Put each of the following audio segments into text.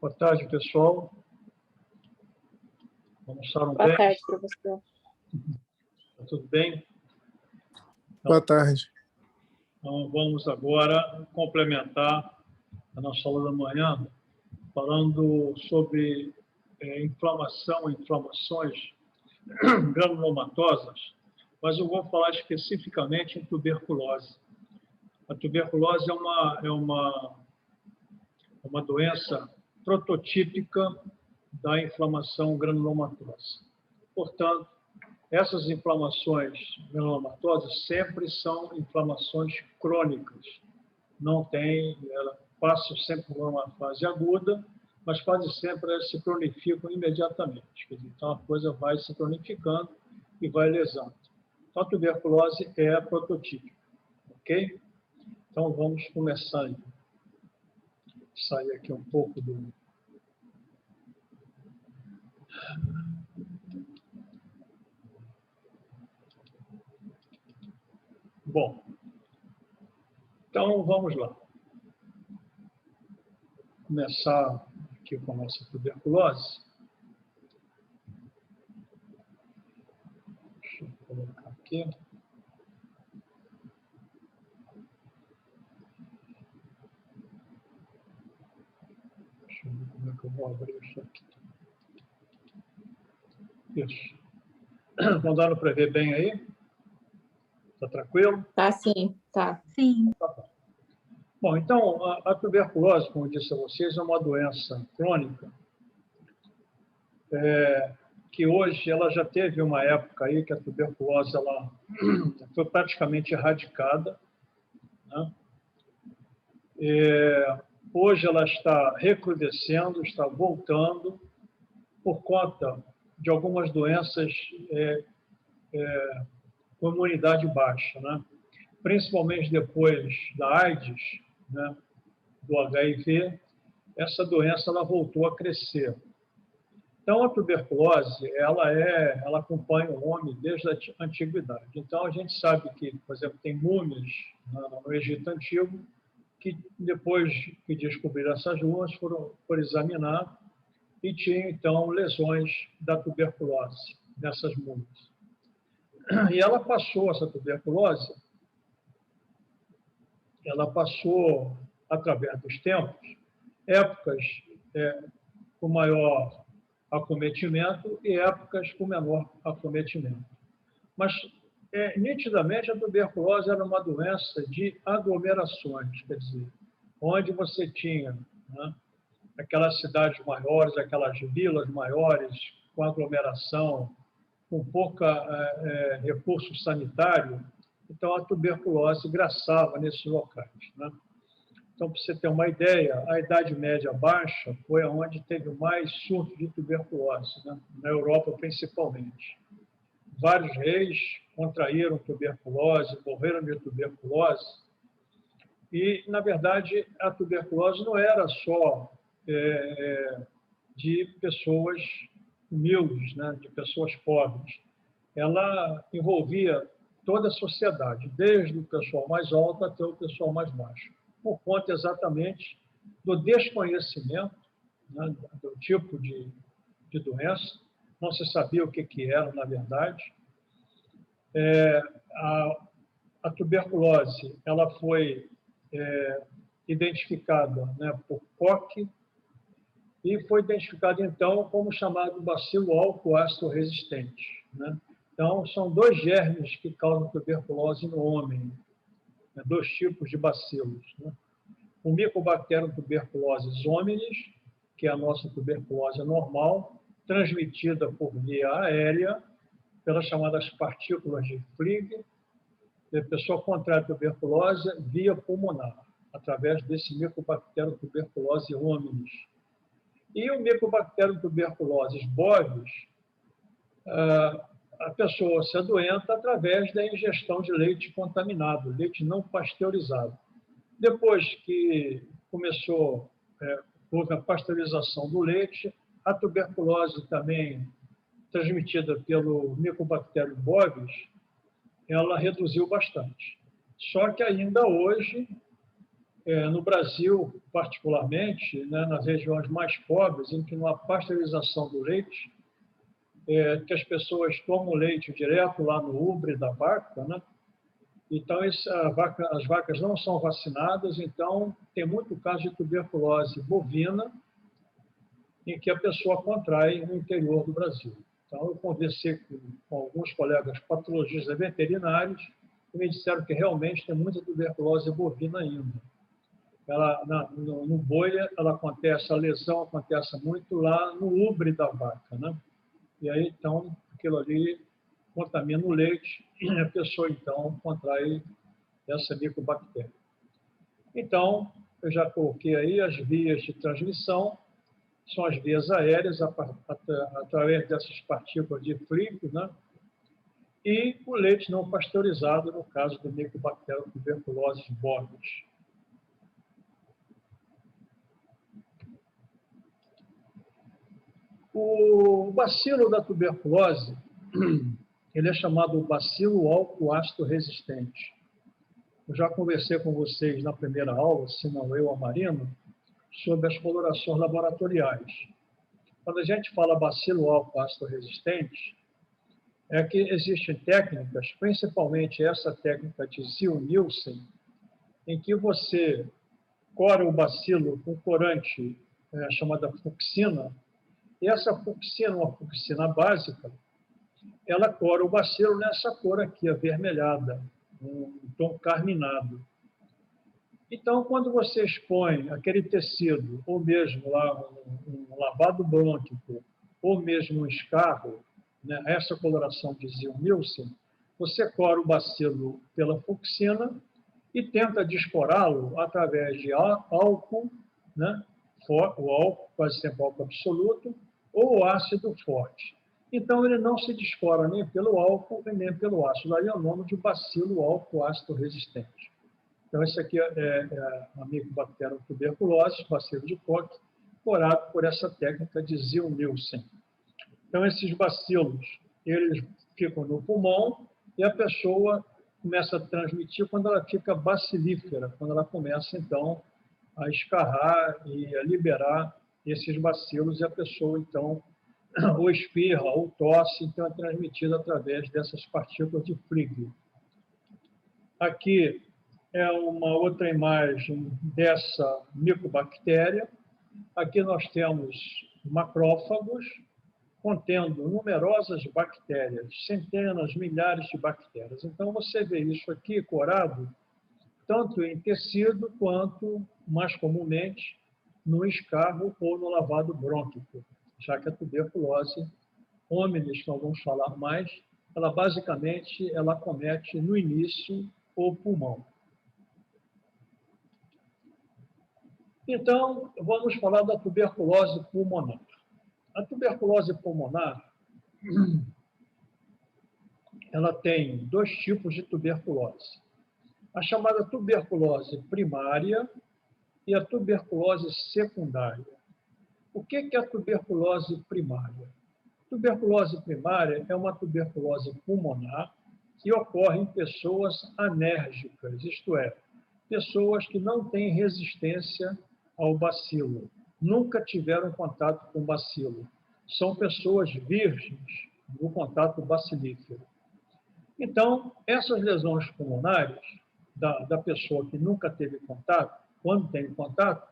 Boa tarde, pessoal. Almoçaram bem? Boa tarde, professor. Tá tudo bem? Boa tarde. Então, vamos agora complementar a nossa aula da manhã, falando sobre inflamações granulomatosas, mas eu vou falar especificamente em tuberculose. A tuberculose é uma doença prototípica da inflamação granulomatosa. Portanto, essas inflamações granulomatosas sempre são inflamações crônicas. Não tem, ela passa sempre por uma fase aguda, mas quase sempre elas se cronificam imediatamente. Então, a coisa vai se cronificando e vai lesando. Então, a tuberculose é a prototípica, ok? Então, vamos começar aí. Sair aqui um pouco do... Bom, então vamos lá. Começar aqui com a nossa tuberculose. Deixa eu colocar aqui. Deixa eu ver como é que eu vou abrir isso aqui. Isso. Estão dando para ver bem aí? Está tranquilo? Tá, sim, tá. Sim. Tá bom. Bom, então, a tuberculose, como eu disse a vocês, é uma doença crônica que hoje ela já teve uma época aí que a tuberculose ela foi praticamente erradicada, né? Hoje ela está recrudescendo, está voltando por conta de algumas doenças com imunidade baixa, né? Principalmente depois da AIDS, né? Do HIV, essa doença ela voltou a crescer. Então, a tuberculose, ela acompanha o homem desde a antiguidade. Então, a gente sabe que, por exemplo, tem múmias no Egito Antigo que, depois que descobriram essas múmias, foram examinar e tinham, então, lesões da tuberculose nessas múmias. E ela passou, essa tuberculose, ela passou, através dos tempos, épocas com maior acometimento e épocas com menor acometimento. Mas, nitidamente, a tuberculose era uma doença de aglomerações, quer dizer, onde você tinha, né, aquelas cidades maiores, aquelas vilas maiores, com aglomeração, com pouca recurso sanitário, então a tuberculose graçava nesses locais, né? Então, para você ter uma ideia, a Idade Média Baixa foi onde teve mais surto de tuberculose, né? Na Europa principalmente. Vários reis contraíram tuberculose, morreram de tuberculose, e, na verdade, a tuberculose não era só de pessoas humildes, né? De pessoas pobres. Ela envolvia toda a sociedade, desde o pessoal mais alto até o pessoal mais baixo, por conta exatamente do desconhecimento, né, do tipo de doença. Não se sabia o que era, na verdade. A tuberculose ela foi identificada, né, por Koch e foi identificada, então, como chamado bacilo álcool-ácido resistente, né? Então, são dois germes que causam tuberculose no homem, né, dois tipos de bacilos, né? O Mycobacterium tuberculosis hominis, que é a nossa tuberculose normal, transmitida por via aérea, pelas chamadas partículas de Fligg. A pessoa contrai tuberculose via pulmonar, através desse Mycobacterium tuberculosis hominis. E o Mycobacterium tuberculosis bovis, a pessoa se adoenta através da ingestão de leite contaminado, leite não pasteurizado. Depois que houve a pasteurização do leite, a tuberculose também transmitida pelo Mycobacterium bovis, ela reduziu bastante. Só que ainda hoje No Brasil, particularmente, né, nas regiões mais pobres, em que não há pasteurização do leite, que as pessoas tomam leite direto lá no ubre da vaca, né? Então, as vacas não são vacinadas, então tem muito caso de tuberculose bovina em que a pessoa contrai no interior do Brasil. Então, eu conversei com alguns colegas patologistas veterinários e me disseram que realmente tem muita tuberculose bovina ainda. No boi, a lesão acontece muito lá no ubre da vaca, né? E aí, então, aquilo ali contamina o leite e a pessoa, então, contrai essa micobactéria. Então, eu já coloquei aí as vias de transmissão, são as vias aéreas, através dessas partículas de fluido, né? E o leite não pasteurizado, no caso do Mycobacterium tuberculosis bovis. O bacilo da tuberculose, ele é chamado bacilo álcool ácido resistente. Eu já conversei com vocês na primeira aula, se não eu, a Marina, sobre as colorações laboratoriais. Quando a gente fala bacilo álcool ácido resistente, é que existem técnicas, principalmente essa técnica de Ziehl-Neelsen, em que você cora o bacilo com corante chamada fucsina, e essa fucsina, uma fucsina básica, ela cora o bacilo nessa cor aqui, avermelhada, um tom carminado. Então, quando você expõe aquele tecido, ou mesmo lá um lavado brônquico, ou mesmo um escarro, né, essa coloração de Ziehl-Neelsen, você cora o bacilo pela fucsina e tenta desporá-lo através de álcool, né, o álcool, quase sempre álcool absoluto, ou ácido forte. Então, ele não se despora nem pelo álcool e nem pelo ácido. Daí é o nome de bacilo álcool ácido resistente. Então, esse aqui é a Mycobacterium tuberculosis, bacilo de Koch, corado por essa técnica de Ziehl-Neelsen. Então, esses bacilos, eles ficam no pulmão e a pessoa começa a transmitir quando ela fica bacilífera, quando ela começa, então, a escarrar e a liberar esses bacilos e a pessoa, então, ou espirra ou tosse, então é transmitida através dessas partículas de Fligg. Aqui é uma outra imagem dessa micobactéria. Aqui nós temos macrófagos contendo numerosas bactérias, centenas, milhares de bactérias. Então, você vê isso aqui corado, tanto em tecido quanto, mais comumente, no escarro ou no lavado brônquico, já que a tuberculose hominis, que nós vamos falar mais, ela basicamente acomete no início o pulmão. Então, vamos falar da tuberculose pulmonar. A tuberculose pulmonar, ela tem dois tipos de tuberculose. A chamada tuberculose primária e a tuberculose secundária. O que é a tuberculose primária? Tuberculose primária é uma tuberculose pulmonar que ocorre em pessoas anérgicas, isto é, pessoas que não têm resistência ao bacilo, nunca tiveram contato com bacilo. São pessoas virgens do contato bacilífero. Então, essas lesões pulmonares da pessoa que nunca teve contato, quando tem contato,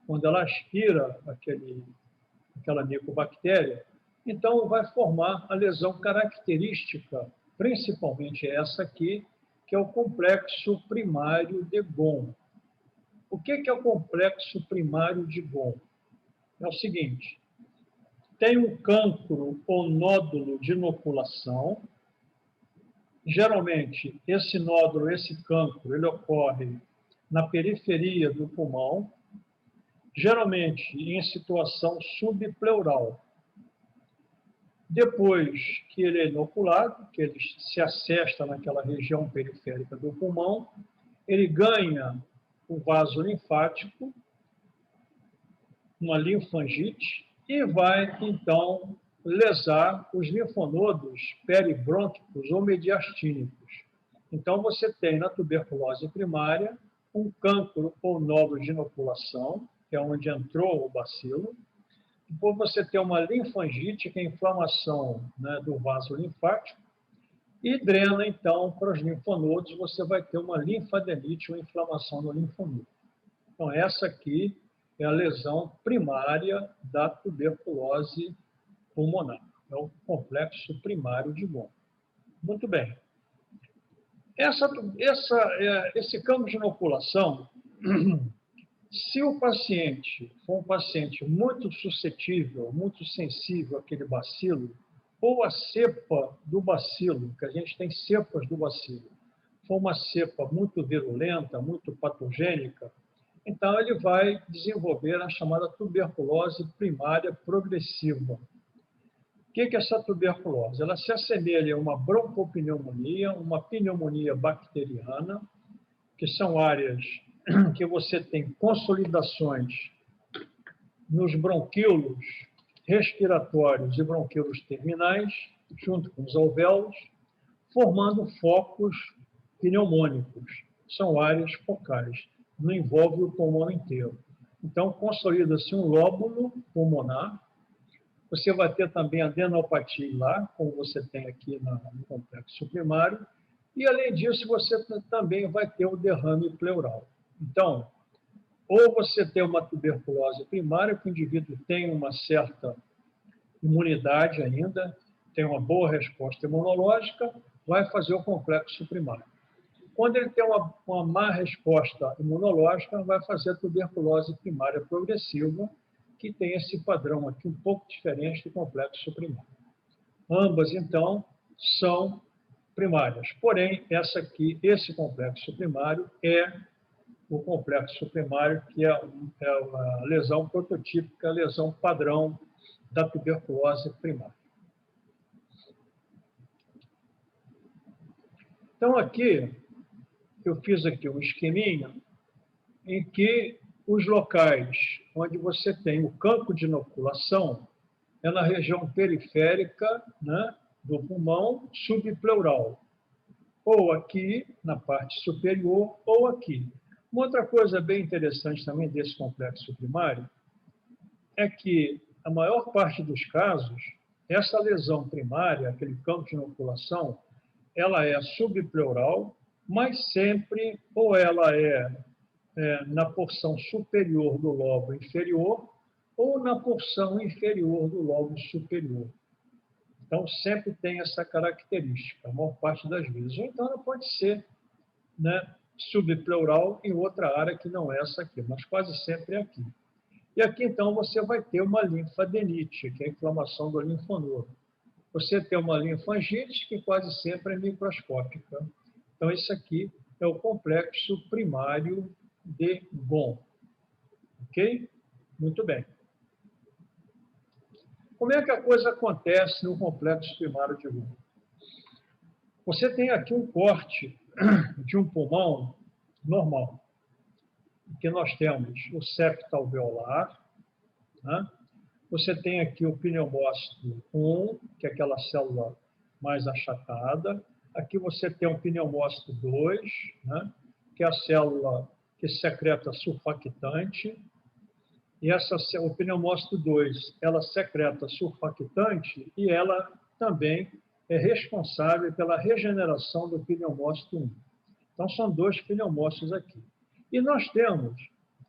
quando ela aspira aquela micobactéria, então vai formar a lesão característica, principalmente essa aqui, que é o complexo primário de Ghon. O que é o complexo primário de Ghon? É o seguinte, tem um cancro ou nódulo de inoculação. Geralmente, esse nódulo, esse cancro, ele ocorre na periferia do pulmão, geralmente em situação subpleural. Depois que ele é inoculado, que ele se assesta naquela região periférica do pulmão, ele ganha o vaso linfático, uma linfangite, e vai, então, lesar os linfonodos peribrônquicos ou mediastínicos. Então, você tem na tuberculose primária um cancro ou nódulo de inoculação, que é onde entrou o bacilo. Depois você tem uma linfangite, que é a inflamação, né, do vaso linfático, e drena, então, para os linfonodos, você vai ter uma linfadenite, uma inflamação no linfonodo. Então, essa aqui é a lesão primária da tuberculose pulmonar. É o complexo primário de Bohm. Muito bem. Esse campo de inoculação, se o paciente for um paciente muito suscetível, muito sensível àquele bacilo, ou a cepa do bacilo, que a gente tem cepas do bacilo, for uma cepa muito virulenta, muito patogênica, então ele vai desenvolver a chamada tuberculose primária progressiva. O que é essa tuberculose? Ela se assemelha a uma broncopneumonia, uma pneumonia bacteriana, que são áreas que você tem consolidações nos bronquíolos respiratórios e bronquíolos terminais, junto com os alvéolos, formando focos pneumônicos. São áreas focais, não envolve o pulmão inteiro. Então, consolida-se um lóbulo pulmonar. Você vai ter também adenopatia lá, como você tem aqui no complexo primário. E, além disso, você também vai ter o derrame pleural. Então, ou você tem uma tuberculose primária, que o indivíduo tem uma certa imunidade ainda, tem uma boa resposta imunológica, vai fazer o complexo primário. Quando ele tem uma má resposta imunológica, vai fazer a tuberculose primária progressiva, que tem esse padrão aqui um pouco diferente do complexo primário. Ambas, então, são primárias. Porém, esse complexo primário é o complexo primário, que é a lesão prototípica, a lesão padrão da tuberculose primária. Então, aqui, eu fiz aqui um esqueminha em que os locais onde você tem o campo de inoculação é na região periférica, né, do pulmão subpleural, ou aqui na parte superior, ou aqui. Uma outra coisa bem interessante também desse complexo primário é que, a maior parte dos casos, essa lesão primária, aquele campo de inoculação, ela é subpleural, mas sempre ou ela é na porção superior do lobo inferior ou na porção inferior do lobo superior. Então, sempre tem essa característica, a maior parte das vezes. Ou então, ela pode ser, né, subpleural em outra área que não é essa aqui, mas quase sempre é aqui. E aqui, então, você vai ter uma linfadenite, que é a inflamação do linfonodo. Você tem uma linfangite, que quase sempre é microscópica. Então, isso aqui é o complexo primário de Bohm. Ok? Muito bem. Como é que a coisa acontece no complexo primário de Bohm? Você tem aqui um corte de um pulmão normal, que nós temos o septo alveolar, né? Você tem aqui o pneumócito 1, que é aquela célula mais achatada. Aqui você tem o pneumócito 2, né, que é a célula que secreta surfactante. E o pneumócito 2, ela secreta surfactante e ela também é responsável pela regeneração do pneumócito 1. Então, são dois pneumócitos aqui. E nós temos,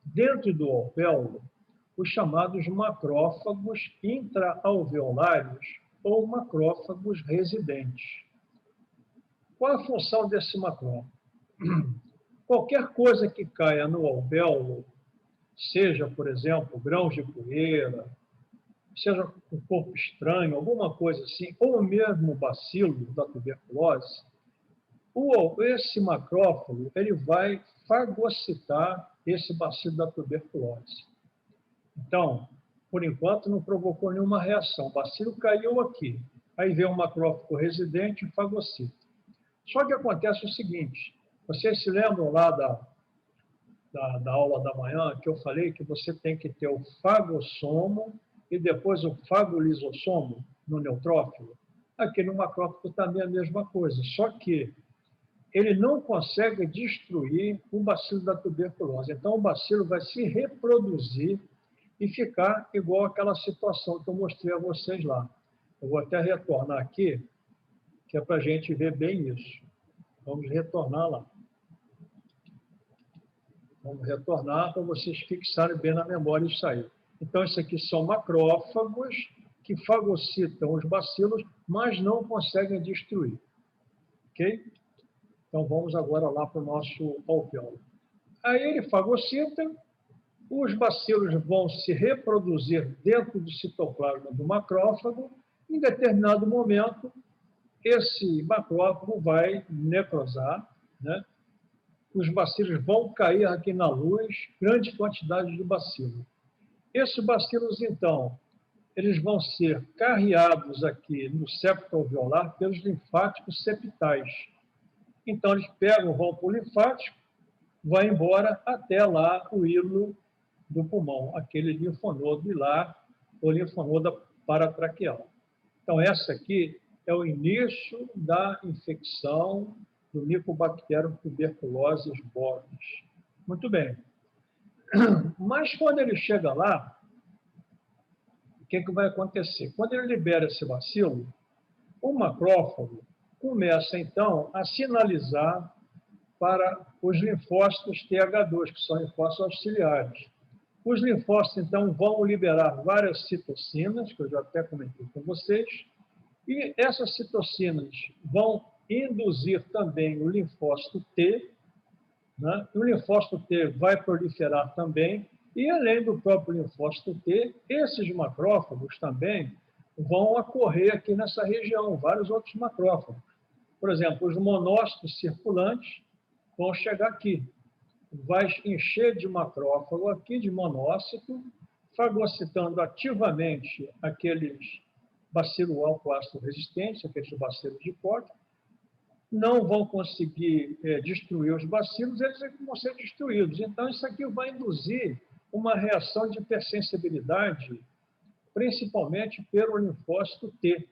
dentro do alvéolo, os chamados macrófagos intraalveolários ou macrófagos residentes. Qual a função desse macrófago? Qualquer coisa que caia no alvéolo, seja, por exemplo, grãos de poeira, seja um corpo estranho, alguma coisa assim, ou mesmo bacilo da tuberculose, esse macrófago ele vai fagocitar esse bacilo da tuberculose. Então, por enquanto, não provocou nenhuma reação. O bacilo caiu aqui. Aí vem um macrófago residente e fagocita. Só que acontece o seguinte, vocês se lembram lá da aula da manhã que eu falei que você tem que ter o fagossomo e depois o fagolisossomo no neutrófilo? Aqui no macrófago também é a mesma coisa, só que ele não consegue destruir o bacilo da tuberculose. Então, o bacilo vai se reproduzir e ficar igual àquela situação que eu mostrei a vocês lá. Eu vou até retornar aqui, que é para a gente ver bem isso. Vamos retornar lá. Vamos retornar para vocês fixarem bem na memória isso aí. Então, isso aqui são macrófagos que fagocitam os bacilos, mas não conseguem destruir. Ok? Então, vamos agora lá para o nosso alvéolo. Aí ele fagocita, os bacilos vão se reproduzir dentro do citoplasma do macrófago. Em determinado momento, esse macrófago vai necrosar, né? Os bacilos vão cair aqui na luz, grande quantidade de bacilos. Esses bacilos, então, eles vão ser carreados aqui no septo alveolar pelos linfáticos septais. Então, eles pegam, vão para o linfático, vai embora até lá o hilo do pulmão, aquele linfonodo hilar ou linfonodo paratraqueal. Então, essa aqui é o início da infecção do Mycobacterium tuberculosis bovis. Muito bem. Mas quando ele chega lá, o que vai acontecer? Quando ele libera esse bacilo, o macrófago começa, então, a sinalizar para os linfócitos TH2, que são linfócitos auxiliares. Os linfócitos, então, vão liberar várias citocinas, que eu já até comentei com vocês, e essas citocinas vão induzir também o linfócito T, né? O linfócito T vai proliferar também, e além do próprio linfócito T, esses macrófagos também vão ocorrer aqui nessa região, vários outros macrófagos. Por exemplo, os monócitos circulantes vão chegar aqui. Vai encher de macrófago aqui, de monócito, fagocitando ativamente aqueles bacilo alcoácido resistentes, aqueles bacilos de Koch. Não vão conseguir destruir os bacilos, eles vão ser destruídos. Então, isso aqui vai induzir uma reação de hipersensibilidade, principalmente pelo linfócito T.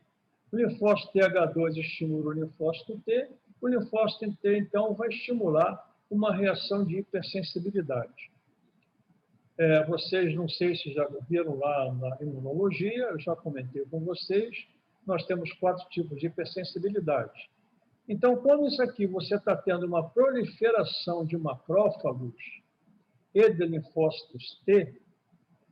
O linfócito TH2 estimula o linfócito T, o linfócito T, então, vai estimular uma reação de hipersensibilidade. Vocês, não sei se já viram lá na imunologia, eu já comentei com vocês, nós temos 4 tipos de hipersensibilidade. Então, quando isso aqui você está tendo uma proliferação de macrófagos e de linfócitos T,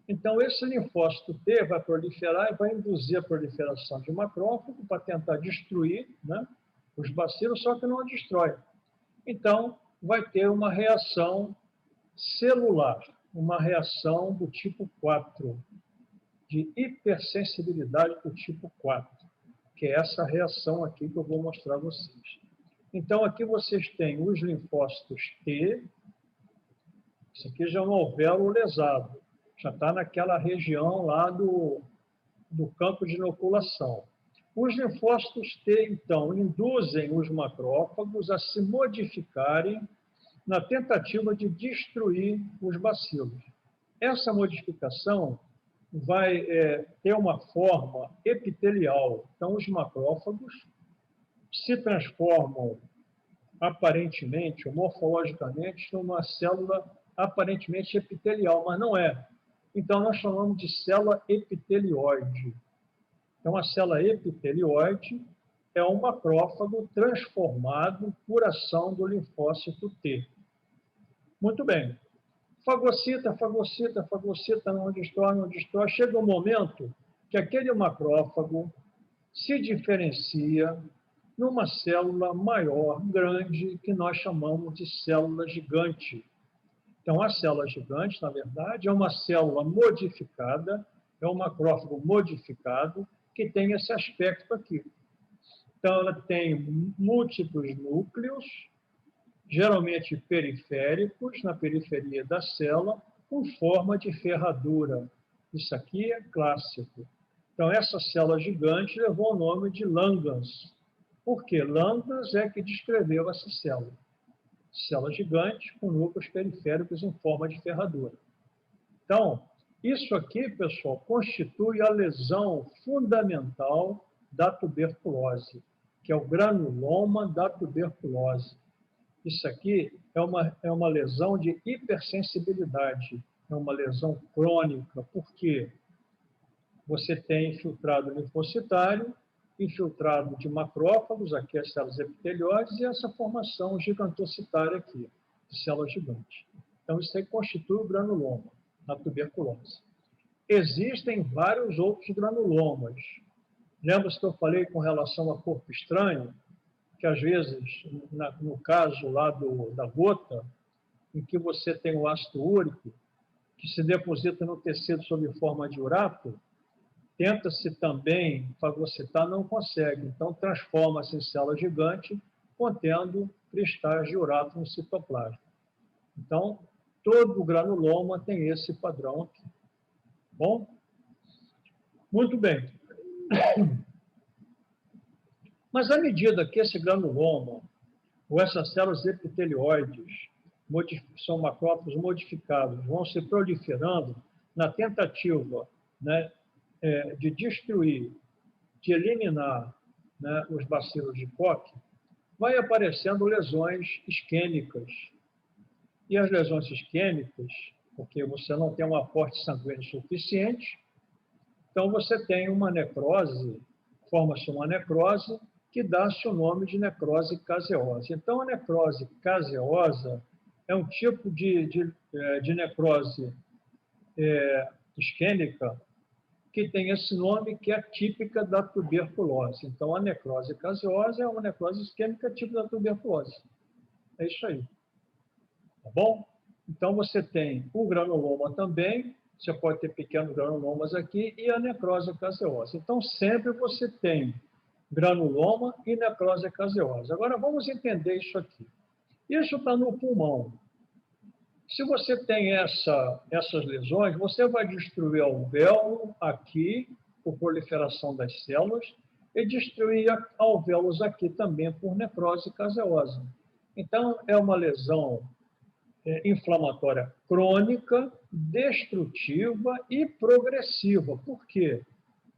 então esse linfócito T vai proliferar e vai induzir a proliferação de macrófago para tentar destruir, né, os bacilos, só que não destrói. Então, vai ter uma reação celular, uma reação do tipo 4, de hipersensibilidade do tipo 4, que é essa reação aqui que eu vou mostrar a vocês. Então, aqui vocês têm os linfócitos T, isso aqui já é um alvéolo lesado, já está naquela região lá do campo de inoculação. Os linfócitos T, então, induzem os macrófagos a se modificarem na tentativa de destruir os bacilos. Essa modificação vai ter uma forma epitelial. Então, os macrófagos se transformam aparentemente, ou morfologicamente, numa célula aparentemente epitelial, mas não é. Então, nós chamamos de célula epitelioide. Então, a célula epitelioide é um macrófago transformado por ação do linfócito T. Muito bem. Fagocita, fagocita, fagocita, não destrói, não destrói. Chega um momento que aquele macrófago se diferencia numa célula maior, grande, que nós chamamos de célula gigante. Então, a célula gigante, na verdade, é uma célula modificada, é um macrófago modificado, que tem esse aspecto aqui. Então, ela tem múltiplos núcleos, geralmente periféricos, na periferia da célula, com forma de ferradura. Isso aqui é clássico. Então, essa célula gigante levou o nome de Langhans. Por quê? Langhans é que descreveu essa célula. Célula gigante com núcleos periféricos em forma de ferradura. Então, isso aqui, pessoal, constitui a lesão fundamental da tuberculose, que é o granuloma da tuberculose. Isso aqui é uma lesão de hipersensibilidade, é uma lesão crônica, porque você tem infiltrado linfocitário, infiltrado de macrófagos, aqui as células epitelióides, e essa formação gigantocitária aqui, de células gigantes. Então, isso aí constitui o granuloma, na tuberculose. Existem vários outros granulomas. Lembra-se que eu falei com relação a corpo estranho? Que, às vezes, no caso lá da gota, em que você tem o ácido úrico, que se deposita no tecido sob forma de urato, tenta-se também fagocitar, não consegue. Então, transforma-se em célula gigante, contendo cristais de urato no citoplasma. Então, todo granuloma tem esse padrão aqui. Bom? Muito bem. Mas, à medida que esse granuloma, ou essas células epitelioides, são macrófagos modificados, vão se proliferando na tentativa, né, de destruir, de eliminar, né, os bacilos de Koch, vai aparecendo lesões isquêmicas. E as lesões isquêmicas, porque você não tem um aporte sanguíneo suficiente, então você tem uma necrose, forma-se uma necrose, que dá-se o nome de necrose caseosa. Então, a necrose caseosa é um tipo de necrose isquêmica que tem esse nome que é típica da tuberculose. Então, a necrose caseosa é uma necrose isquêmica típica da tuberculose. É isso aí. Tá bom? Então, você tem o granuloma também, você pode ter pequenos granulomas aqui, e a necrose caseosa. Então, sempre você tem granuloma e necrose caseosa. Agora, vamos entender isso aqui. Isso está no pulmão. Se você tem essas lesões, você vai destruir alvéolo aqui, por proliferação das células, e destruir alvéolos aqui também por necrose caseosa. Então, é uma lesão inflamatória crônica, destrutiva e progressiva. Por quê?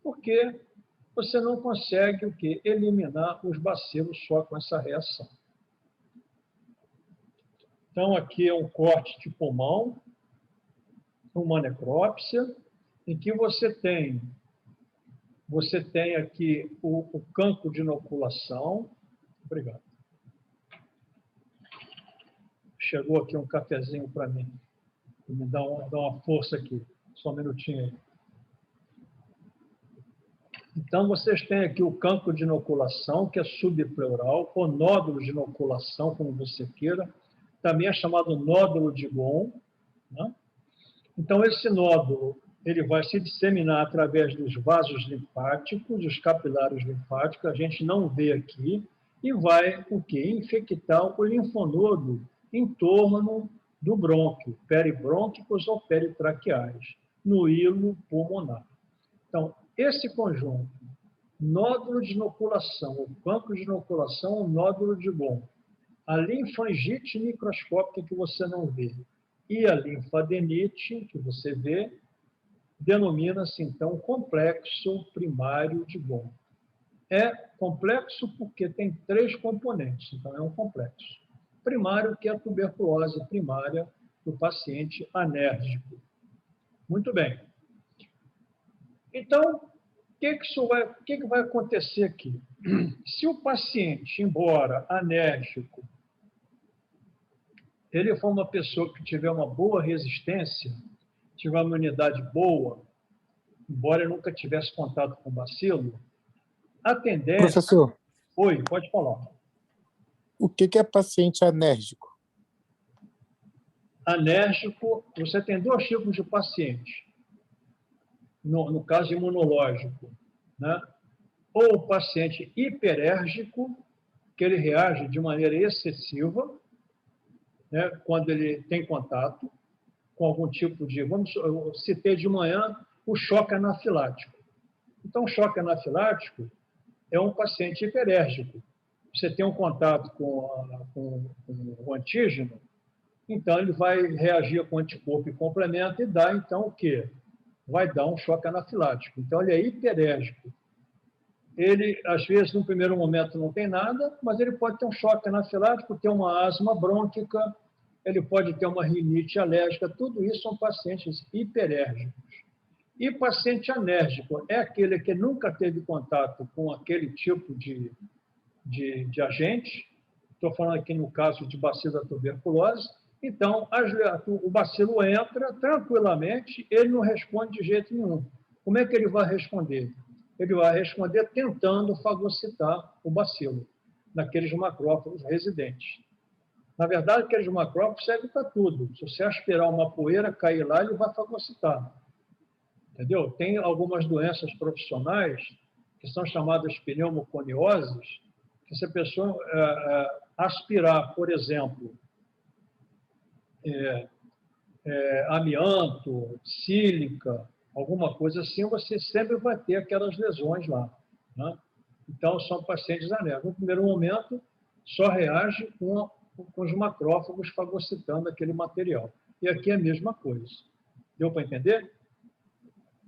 Porque você não consegue o quê? Eliminar os bacilos só com essa reação. Então, aqui é um corte de pulmão, uma necrópsia, em que você tem aqui o campo de inoculação. Obrigado. Chegou aqui um cafezinho para mim. Me dá uma força aqui. Só um minutinho aí. Então, vocês têm aqui o campo de inoculação, que é subpleural, ou nódulo de inoculação, como você queira. Também é chamado nódulo de Gom, né? Então, esse nódulo ele vai se disseminar através dos vasos linfáticos, os capilares linfáticos, a gente não vê aqui, e vai o quê? Infectar o linfonodo em torno do brônquio, peribrônquicos ou peritraqueais, no hilo pulmonar. Então, esse conjunto, nódulo de inoculação, o banco de inoculação, o nódulo de Gom, a linfangite microscópica que você não vê e a linfadenite que você vê, denomina-se, então, complexo primário de Gom. É complexo porque tem 3 componentes, então é um complexo. Primário, que é a tuberculose primária do paciente anérgico. Muito bem. Então, o que vai acontecer aqui? Se o paciente, embora anérgico, ele for uma pessoa que tiver uma boa resistência, tiver uma imunidade boa, embora ele nunca tivesse contato com bacilo, a tendência... Professor. Oi, pode falar. O que é paciente anérgico? Anérgico, você tem 2 tipos de paciente, no caso imunológico, né? Ou o paciente hiperérgico, que ele reage de maneira excessiva, né, quando ele tem contato com algum tipo de... Eu citei de manhã o choque anafilático. Então, o choque anafilático é um paciente hiperérgico. Você tem um contato com o antígeno, então ele vai reagir com anticorpo e complemento e dá, então, o quê? Vai dar um choque anafilático. Então, ele é hiperérgico. ele, às vezes, no primeiro momento não tem nada, mas ele pode ter um choque anafilático, ter uma asma brônquica, ele pode ter uma rinite alérgica, tudo isso são pacientes hiperérgicos. E paciente anérgico é aquele que nunca teve contato com aquele tipo de agente, estou falando aqui no caso de bacilo da tuberculose, então o bacilo entra tranquilamente, ele não responde de jeito nenhum. Como é que ele vai responder? Ele vai responder tentando fagocitar o bacilo naqueles macrófagos residentes. Na verdade, aqueles macrófagos servem para tudo. Se você aspirar uma poeira, cair lá, ele vai fagocitar. Entendeu? Tem algumas doenças profissionais que são chamadas pneumoconioses, que se a pessoa aspirar, por exemplo, amianto, sílica, alguma coisa assim, você sempre vai ter aquelas lesões lá, né? Então, são pacientes anérgicos. No primeiro momento, só reage com os macrófagos fagocitando aquele material. E aqui é a mesma coisa. Deu para entender?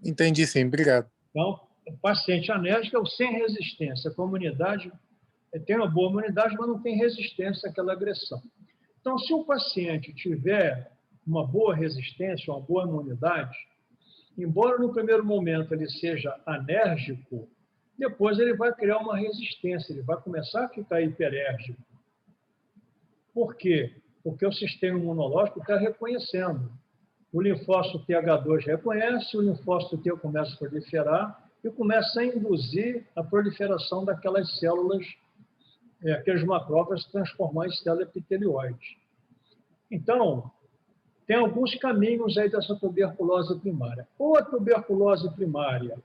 Entendi, sim. Obrigado. Então, o paciente anérgico é o sem resistência. A imunidade tem uma boa imunidade, mas não tem resistência àquela agressão. Então, se o paciente tiver uma boa resistência, uma boa imunidade, embora no primeiro momento ele seja anérgico, depois ele vai criar uma resistência, ele vai começar a ficar hiperérgico. Por quê? Porque o sistema imunológico está reconhecendo. O linfócito TH2 reconhece, o linfócito T começa a proliferar e começa a induzir a proliferação daquelas células, aqueles macrófagos se transformar em célula epitelioide. Então, tem alguns caminhos aí dessa tuberculose primária. Ou a tuberculose primária,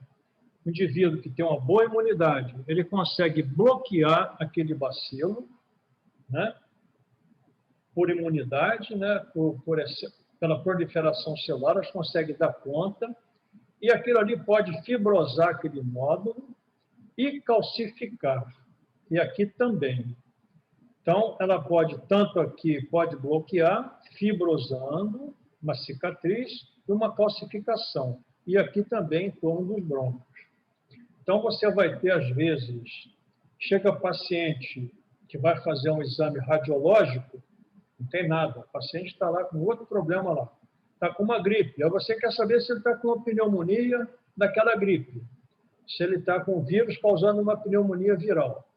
o indivíduo que tem uma boa imunidade, ele consegue bloquear aquele bacilo, né? Por imunidade, né? Pela proliferação celular, elas conseguem dar conta, e aquilo ali pode fibrosar aquele nódulo e calcificar. E aqui também. Então, ela pode, tanto aqui, pode bloquear, fibrosando, uma cicatriz e uma calcificação. E aqui também em torno dos brônquios. Então, você vai ter, às vezes, chega paciente que vai fazer um exame radiológico, não tem nada, o paciente está lá com outro problema lá, está com uma gripe. Aí você quer saber se ele está com uma pneumonia daquela gripe, se ele está com vírus causando uma pneumonia viral.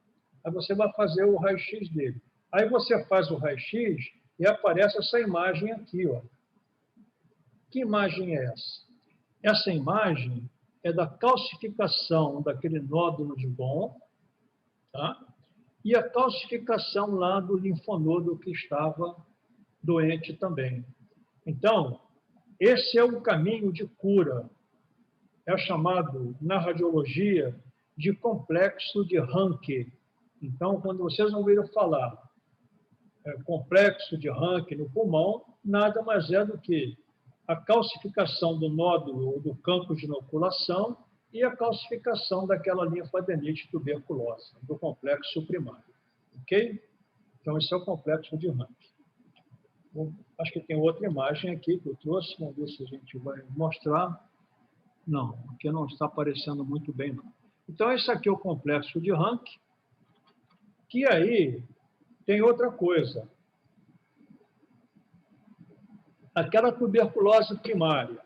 Aí você vai fazer o raio-x dele. Aí você faz o raio-x e aparece essa imagem aqui, ó. Que imagem é essa? Essa imagem é da calcificação daquele nódulo de Bond, tá? E a calcificação lá do linfonodo que estava doente também. Então, esse é o caminho de cura. É chamado, na radiologia, de complexo de Ranke. Então, quando vocês ouviram falar complexo de Ranke no pulmão, nada mais é do que a calcificação do nódulo ou do campo de inoculação e a calcificação daquela linfadenite tuberculosa, do complexo primário. Ok? Então, esse é o complexo de Ranke. Bom, acho que tem outra imagem aqui que eu trouxe, vamos ver se a gente vai mostrar. Não, aqui não está aparecendo muito bem, não. Então, esse aqui é o complexo de Ranke, que aí tem outra coisa. Aquela tuberculose primária.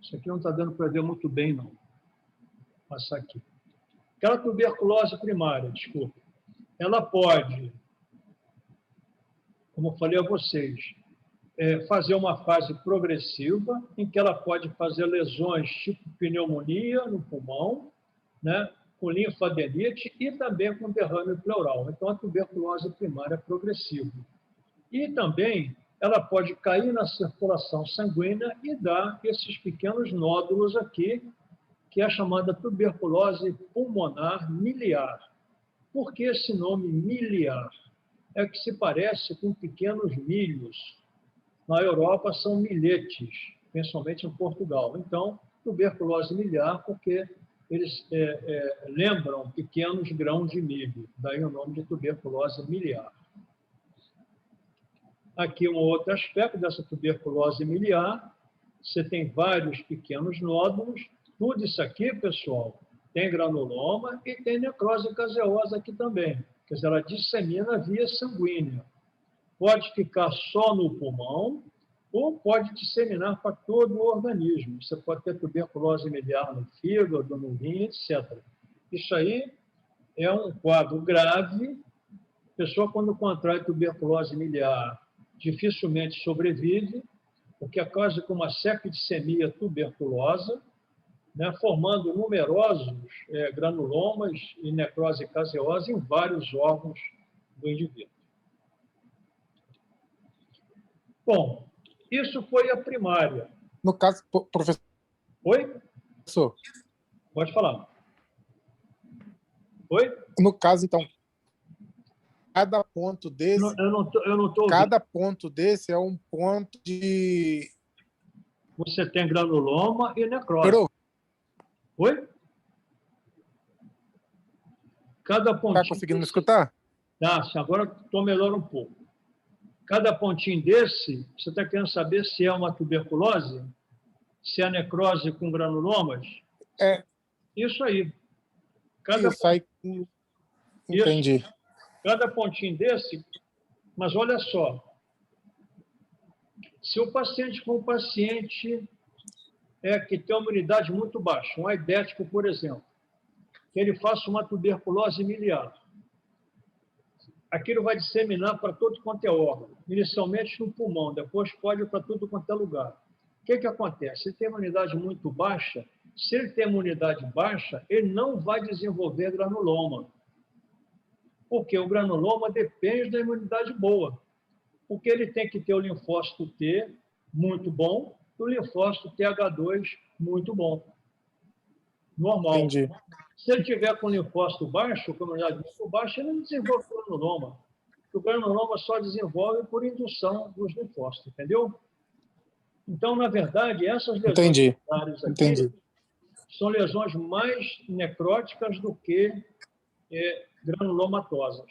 Isso aqui não está dando para ver muito bem, não. Vou passar aqui. Aquela tuberculose primária, desculpa, ela pode, como eu falei a vocês, fazer uma fase progressiva, em que ela pode fazer lesões tipo pneumonia no pulmão, né, com linfadenite e também com derrame pleural. Então, a tuberculose primária é progressiva. E também ela pode cair na circulação sanguínea e dar esses pequenos nódulos aqui, que é a chamada tuberculose pulmonar miliar. Por que esse nome miliar? É que se parece com pequenos milhos. Na Europa são milhetes, principalmente em Portugal. Então, tuberculose miliar, porque eles lembram pequenos grãos de milho. Daí o nome de tuberculose miliar. Aqui um outro aspecto dessa tuberculose miliar. Você tem vários pequenos nódulos. Tudo isso aqui, pessoal, Tem granuloma e tem necrose caseosa aqui também. Quer dizer, ela dissemina via sanguínea. Pode ficar só no pulmão ou pode disseminar para todo o organismo. Você pode ter tuberculose miliar no fígado, no rim, etc. Isso aí é um quadro grave. A pessoa, quando contrai tuberculose miliar, dificilmente sobrevive, porque é quase como uma septicemia tuberculosa, né, formando numerosos granulomas e necrose caseosa em vários órgãos do indivíduo. Bom, isso foi a primária. No caso, professor, Oi? Pode falar. Oi? No caso, então, cada ponto desse, eu não tô cada ponto desse é um ponto de... Você tem granuloma e necrose. Oi? Cada pontinho... Está conseguindo me escutar? Tá, agora estou melhor um pouco. Cada pontinho desse, você está querendo saber se é uma tuberculose? Se é necrose com granulomas? É. Isso aí. Isso aí. Entendi. Isso. Cada pontinho desse, mas olha só. Se o paciente for um paciente que tem uma imunidade muito baixa, um aidético, por exemplo, que ele faça uma tuberculose miliar, aquilo vai disseminar para todo quanto é órgão, inicialmente no pulmão, depois pode ir para tudo quanto é lugar. O que acontece? Ele tem imunidade muito baixa. Se ele tem imunidade baixa, ele não vai desenvolver granuloma. Porque o granuloma depende da imunidade boa. Porque ele tem que ter o linfócito T muito bom e o linfócito TH2 muito bom. Normal. Entendi. Se ele tiver com linfócito baixo, com imunidade muito baixa, ele não desenvolve granuloma. O granuloma só desenvolve por indução dos linfócitos, entendeu? Então, na verdade, essas lesões aqui são lesões mais necróticas do que granulomatosas.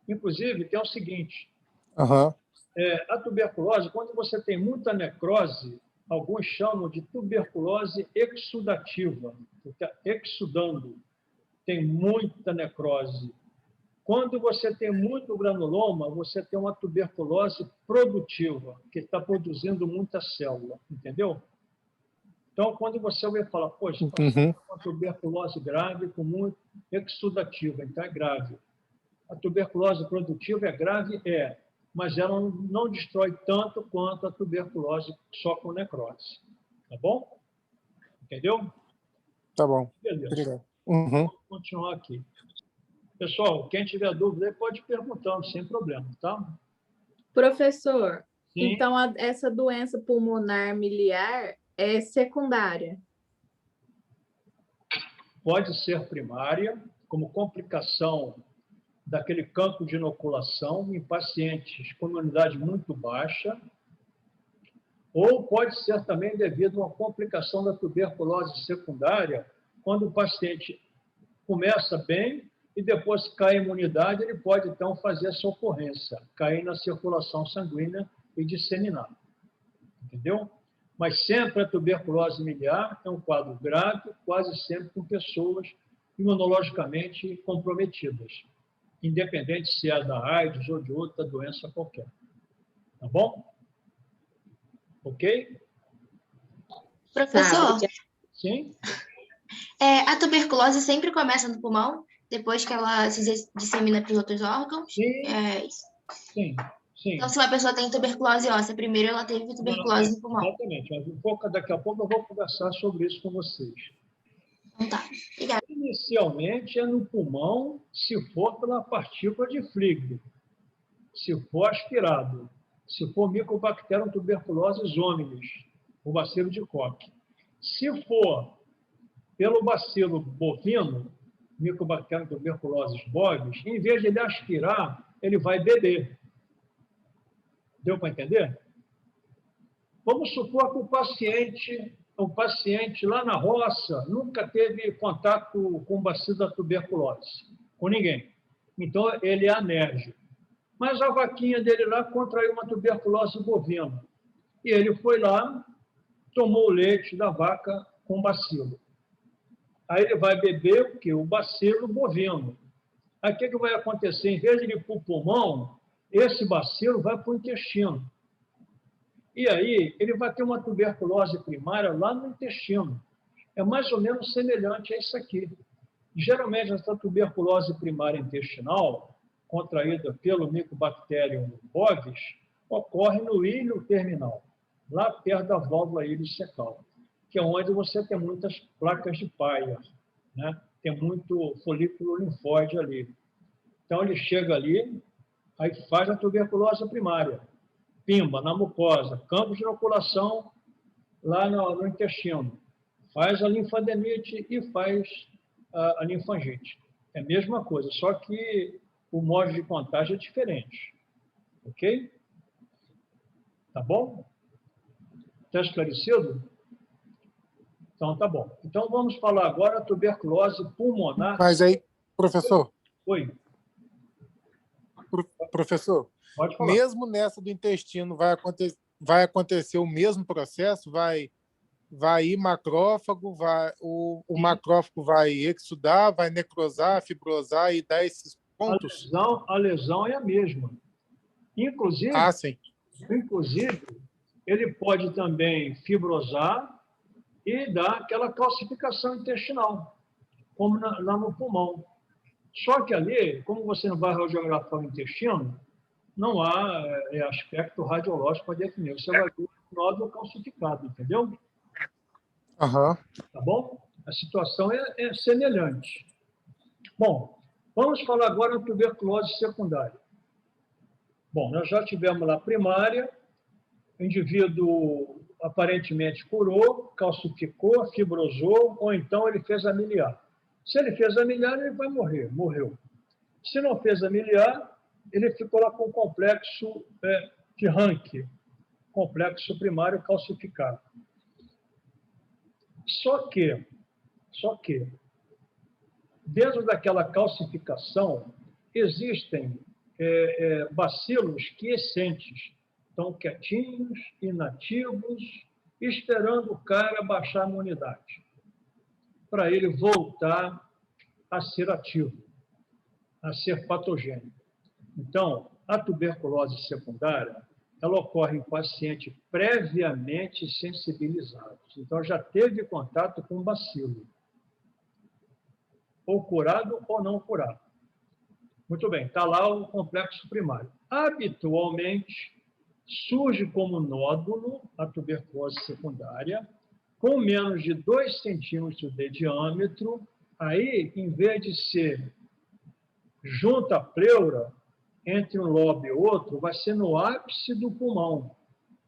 Inclusive, tem o seguinte, a tuberculose, quando você tem muita necrose, alguns chamam de tuberculose exudativa, está exudando, tem muita necrose. Quando você tem muito granuloma, você tem uma tuberculose produtiva, que está produzindo muita célula, entendeu? Então, quando você vai falar, poxa, uma tuberculose grave com muito exudativa, então é grave. A tuberculose produtiva é grave? É, mas ela não destrói tanto quanto a tuberculose só com necrose. Tá bom? Entendeu? Tá bom. Beleza. Obrigado. Vamos continuar aqui. Pessoal, quem tiver dúvida pode ir perguntando, sem problema, tá? Professor, Sim. Então essa doença pulmonar miliar é secundária? Pode ser primária, como complicação daquele campo de inoculação em pacientes com imunidade muito baixa, ou pode ser também devido a uma complicação da tuberculose secundária, quando o paciente começa bem e depois cai a imunidade, ele pode, então, fazer essa ocorrência, cair na circulação sanguínea e disseminar. Entendeu? Mas sempre a tuberculose miliar é um quadro grave, quase sempre com pessoas imunologicamente comprometidas, independente se é da AIDS ou de outra doença qualquer. Tá bom? Ok? Professor, Sim? a tuberculose sempre começa no pulmão, depois que ela se dissemina para os outros órgãos? Sim. É isso. Sim. Sim. Então, se uma pessoa tem tuberculose óssea, primeiro ela teve tuberculose no pulmão. Exatamente. Mas daqui a pouco eu vou conversar sobre isso com vocês. Então, tá. Obrigada. Inicialmente é no pulmão, se for pela partícula de Fligg, se for aspirado, se for Mycobacterium tuberculosis hominis, o bacilo de Koch. Se for pelo bacilo bovino, Mycobacterium tuberculosis bovis, em vez de ele aspirar, ele vai beber. Deu para entender? Vamos supor que o paciente lá na roça nunca teve contato com o bacilo da tuberculose, com ninguém. Então, ele é alérgico. Mas a vaquinha dele lá contraiu uma tuberculose bovina. E ele foi lá, tomou o leite da vaca com bacilo. Aí ele vai beber o quê? O bacilo bovino. Aí o que vai acontecer? Em vez de ir para o pulmão, esse bacilo vai para o intestino. E aí ele vai ter uma tuberculose primária lá no intestino. É mais ou menos semelhante a isso aqui. Geralmente, essa tuberculose primária intestinal, contraída pelo Mycobacterium bovis, ocorre no ilho terminal, lá perto da válvula ileocecal, que é onde você tem muitas placas de Peyer, né? Tem muito folículo linfóide ali. Então, ele chega ali, aí faz a tuberculose primária, pimba, na mucosa, campo de inoculação lá no intestino, faz a linfadenite e faz a linfangite. É a mesma coisa, só que o modo de contágio é diferente. Ok? Tá bom? Está esclarecido? Então, tá bom. Então, vamos falar agora da tuberculose pulmonar. Mas aí, professor, Oi, professor, pode falar. mesmo nessa do intestino, vai acontecer o mesmo processo? Vai ir macrófago, o macrófago vai exudar, vai necrosar, fibrosar e dar esses pontos? A lesão é a mesma. Inclusive, Sim. Ele pode também fibrosar e dar aquela calcificação intestinal, como lá no pulmão. Só que ali, como você não vai radiografar o intestino, não há aspecto radiológico para definir. Você vai ver o nódulo calcificado, entendeu? Uhum. Tá bom? A situação é semelhante. Bom, vamos falar agora da tuberculose secundária. Bom, nós já tivemos lá a primária, o indivíduo aparentemente curou, calcificou, fibrosou, ou então ele fez a miliar. Se ele fez a miliar, ele vai morrer, morreu. Se não fez a miliar, ele ficou lá com o complexo de Ranke, complexo primário calcificado. Só que, dentro daquela calcificação, existem bacilos quiescentes, estão quietinhos, inativos, esperando o cara baixar a imunidade, para ele voltar a ser ativo, a ser patogênico. Então, a tuberculose secundária, ela ocorre em pacientes previamente sensibilizados. Então, já teve contato com bacilo, ou curado ou não curado. Muito bem, está lá o complexo primário. Habitualmente, surge como nódulo a tuberculose secundária, com menos de 2 centímetros de diâmetro. Aí, em vez de ser junto à pleura, entre um lobo e outro, vai ser no ápice do pulmão,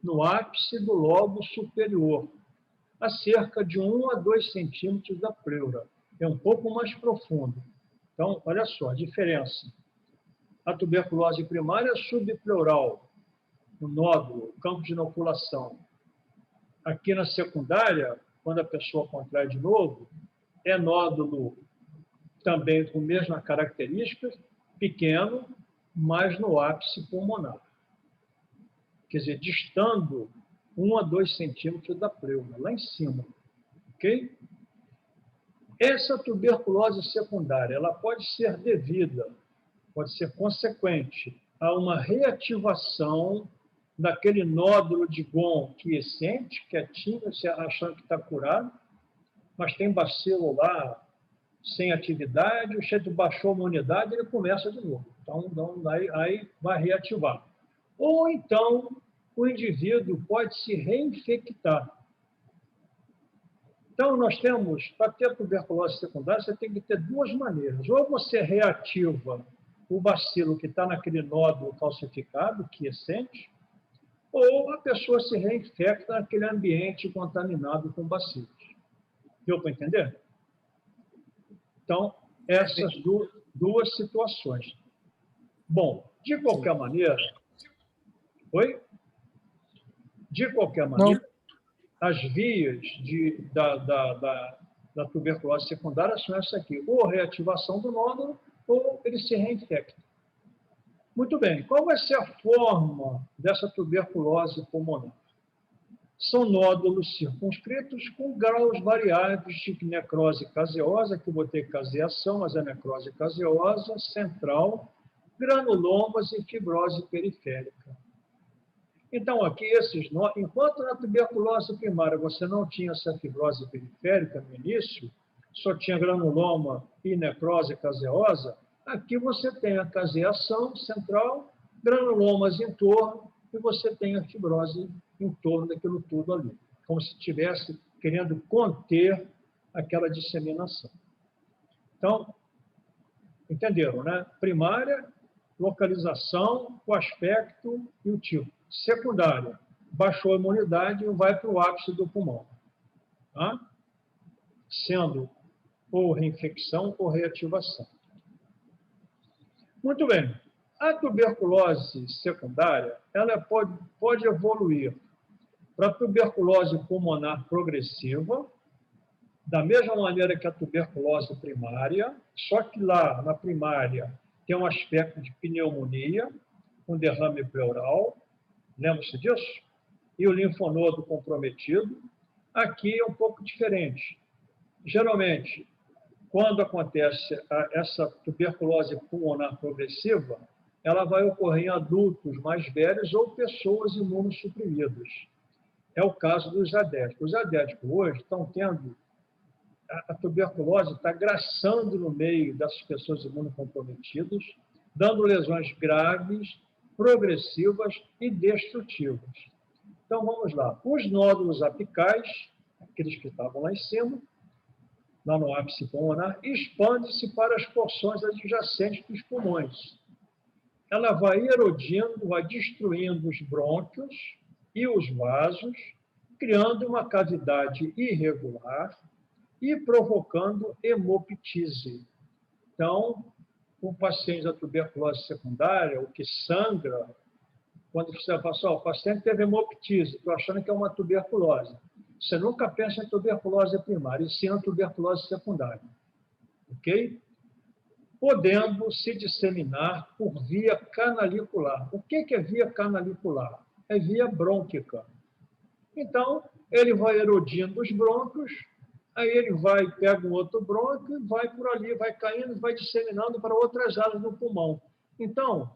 no ápice do lobo superior, a cerca de 1 a 2 centímetros da pleura. É um pouco mais profundo. Então, olha só a diferença. A tuberculose primária é subpleural, o nódulo, o campo de inoculação. Aqui na secundária, quando a pessoa contrai de novo, é nódulo também com a mesma característica, pequeno, mas no ápice pulmonar. Quer dizer, distando 1 a 2 centímetros da pleura, lá em cima. Ok? Essa tuberculose secundária, ela pode ser devida, pode ser consequente a uma reativação daquele nódulo de GON quiescente, quietinho, você achando que está curado, mas tem bacilo lá sem atividade, o cheiro baixou a imunidade, ele começa de novo. Então aí vai reativar. Ou então, o indivíduo pode se reinfectar. Então, nós temos, para ter tuberculose secundária, você tem que ter 2 maneiras. Ou você reativa o bacilo que está naquele nódulo calcificado, quiescente, ou a pessoa se reinfecta naquele ambiente contaminado com bacilos. Deu para entender? Então, essas duas situações. Bom, de qualquer maneira... Oi? De qualquer maneira, as vias da tuberculose secundária são essas aqui. Ou reativação do nódulo, ou ele se reinfecta. Muito bem. Qual vai ser a forma dessa tuberculose pulmonar? São nódulos circunscritos com graus variados de necrose caseosa, que eu botei caseação, mas é necrose caseosa, central, granulomas e fibrose periférica. Então, aqui, enquanto na tuberculose primária você não tinha essa fibrose periférica no início, só tinha granuloma e necrose caseosa, aqui você tem a caseação central, granulomas em torno, e você tem a fibrose em torno daquilo tudo ali, como se estivesse querendo conter aquela disseminação. Então, entenderam, né? Primária, localização, o aspecto e o tipo. Secundária, baixou a imunidade e vai para o ápice do pulmão, tá? Sendo ou reinfecção ou reativação. Muito bem. A tuberculose secundária, ela pode evoluir para a tuberculose pulmonar progressiva, da mesma maneira que a tuberculose primária, só que lá na primária tem um aspecto de pneumonia, um derrame pleural, lembra-se disso? E o linfonodo comprometido. Aqui é um pouco diferente. Geralmente, quando acontece essa tuberculose pulmonar progressiva, ela vai ocorrer em adultos mais velhos ou pessoas imunossuprimidas. É o caso dos diabéticos. Os diabéticos hoje estão tendo... A tuberculose está graçando no meio dessas pessoas imunocomprometidas, dando lesões graves, progressivas e destrutivas. Então, vamos lá. Os nódulos apicais, aqueles que estavam lá em cima, lá no ápice pulmonar, expande-se para as porções adjacentes dos pulmões. Ela vai erodindo, vai destruindo os brônquios e os vasos, criando uma cavidade irregular e provocando hemoptise. Então, o paciente da tuberculose secundária, o que sangra, quando você fala, o paciente teve hemoptise, estou achando que é uma tuberculose. Você nunca pensa em tuberculose primária, e sim em tuberculose secundária. Ok? Podendo se disseminar por via canalicular. O que é via canalicular? É via brônquica. Então, ele vai erodindo os brônquios, aí ele pega um outro brônquio, vai por ali, vai caindo, vai disseminando para outras áreas do pulmão. Então,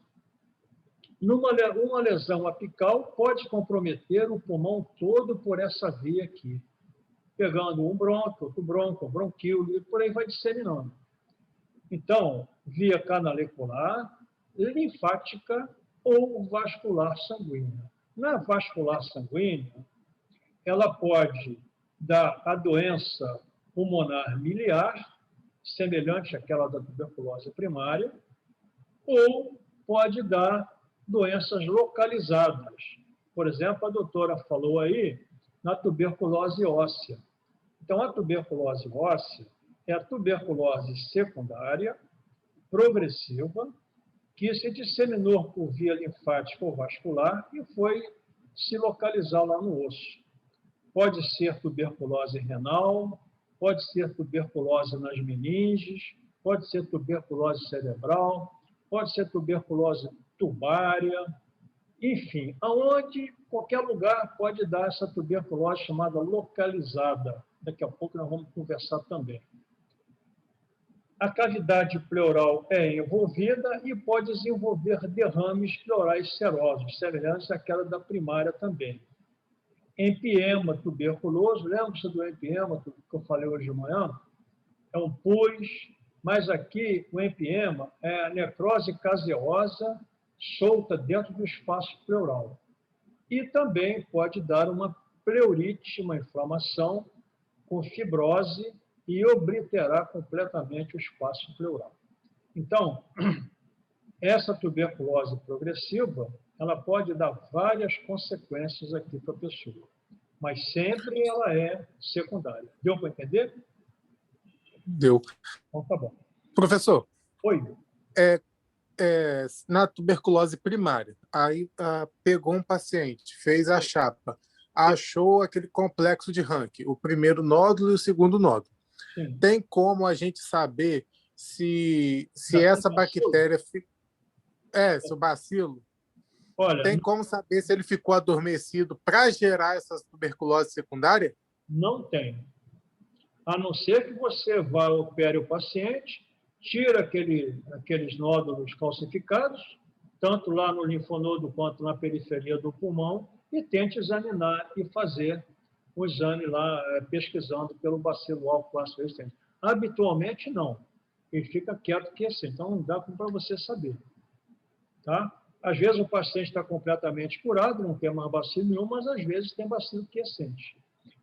uma lesão apical pode comprometer o pulmão todo por essa via aqui, pegando um brônquio, outro brônquio, um bronquíolo, e por aí vai disseminando. Então, via canalicular, linfática ou vascular sanguínea. Na vascular sanguínea, ela pode dar a doença pulmonar miliar, semelhante àquela da tuberculose primária, ou pode dar doenças localizadas. Por exemplo, a doutora falou aí na tuberculose óssea. Então, a tuberculose óssea é a tuberculose secundária, progressiva, que se disseminou por via linfática ou vascular e foi se localizar lá no osso. Pode ser tuberculose renal, pode ser tuberculose nas meninges, pode ser tuberculose cerebral, pode ser tuberculose tubária, enfim, qualquer lugar pode dar essa tuberculose chamada localizada. Daqui a pouco nós vamos conversar também. A cavidade pleural é envolvida e pode desenvolver derrames pleurais serosos, semelhantes àquela da primária também. Empiema tuberculoso, lembra-se do empiema que eu falei hoje de manhã? É um pus, mas aqui o empiema é a necrose caseosa solta dentro do espaço pleural. E também pode dar uma pleurite, uma inflamação com fibrose e obliterar completamente o espaço pleural. Então, essa tuberculose progressiva, ela pode dar várias consequências aqui para a pessoa, mas sempre ela é secundária. Deu para entender? Deu. Então, tá bom. Professor, Oi. Na tuberculose primária, aí pegou um paciente, fez a chapa, achou aquele complexo de Rank, o primeiro nódulo e o segundo nódulo. Sim. Tem como a gente saber se essa bactéria... se o bacilo Olha, Tem como saber se ele ficou adormecido para gerar essa tuberculose secundária? não tem. A não ser que você vá, opere o paciente, tira aqueles nódulos calcificados, tanto lá no linfonodo quanto na periferia do pulmão, e tente examinar e fazer o exame lá, pesquisando pelo bacilo alvo resistente. Habitualmente, não. Ele fica quieto, quiescente. Então, não dá para você saber. Tá? Às vezes, o paciente está completamente curado, não tem mais bacilo nenhum, mas às vezes tem bacilo quiescente.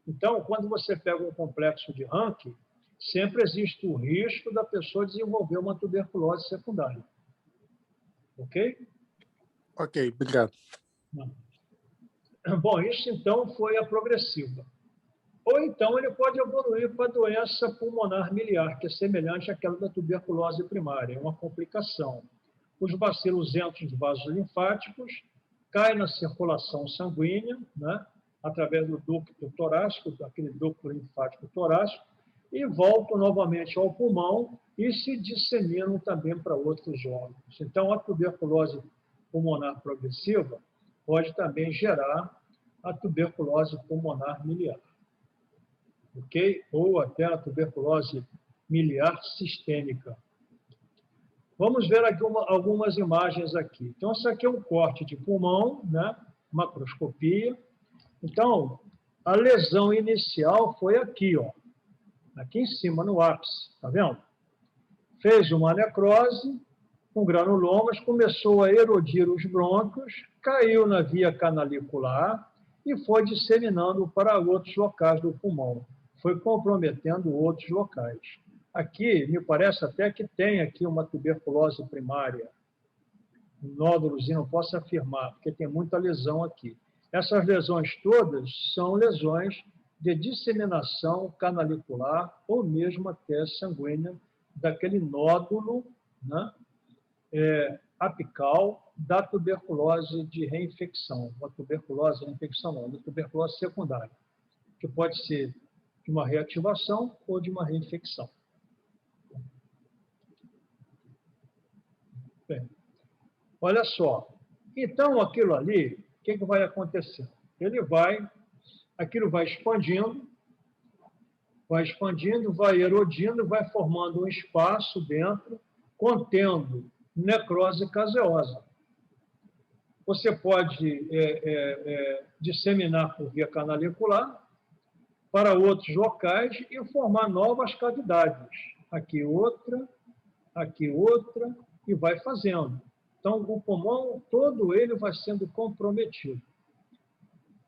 Então, quando você pega um complexo de Rank, sempre existe o risco da pessoa desenvolver uma tuberculose secundária. Ok? Ok, obrigado. Bom, isso então foi a progressiva. Ou então ele pode evoluir para a doença pulmonar miliar, que é semelhante àquela da tuberculose primária, é uma complicação. Os bacilos entram nos vasos linfáticos, caem na circulação sanguínea, né, através do ducto torácico, aquele ducto linfático torácico, e voltam novamente ao pulmão e se disseminam também para outros órgãos. Então, a tuberculose pulmonar progressiva pode também gerar a tuberculose pulmonar miliar. Ok? Ou até a tuberculose miliar sistêmica. Vamos ver aqui algumas imagens aqui. Então, isso aqui é um corte de pulmão, né? Macroscopia. Então, a lesão inicial foi aqui, ó, aqui em cima, no ápice, tá vendo? Fez uma necrose com granulomas, começou a erodir os brônquios, caiu na via canalicular e foi disseminando para outros locais do pulmão. Foi comprometendo outros locais. Aqui, me parece até que tem aqui uma tuberculose primária. Um nódulozinho, não posso afirmar, porque tem muita lesão aqui. Essas lesões todas são lesões de disseminação canalicular ou mesmo até sanguínea daquele nódulo, né, apical da tuberculose de reinfecção. A tuberculose de reinfecção não, da tuberculose secundária, que pode ser de uma reativação ou de uma reinfecção. Bem, olha só. Então, aquilo ali, o que vai acontecer? Aquilo vai expandindo, vai erodindo, vai formando um espaço dentro, contendo necrose caseosa. Você pode disseminar por via canalicular para outros locais e formar novas cavidades. Aqui outra, e vai fazendo. Então, o pulmão todo ele vai sendo comprometido.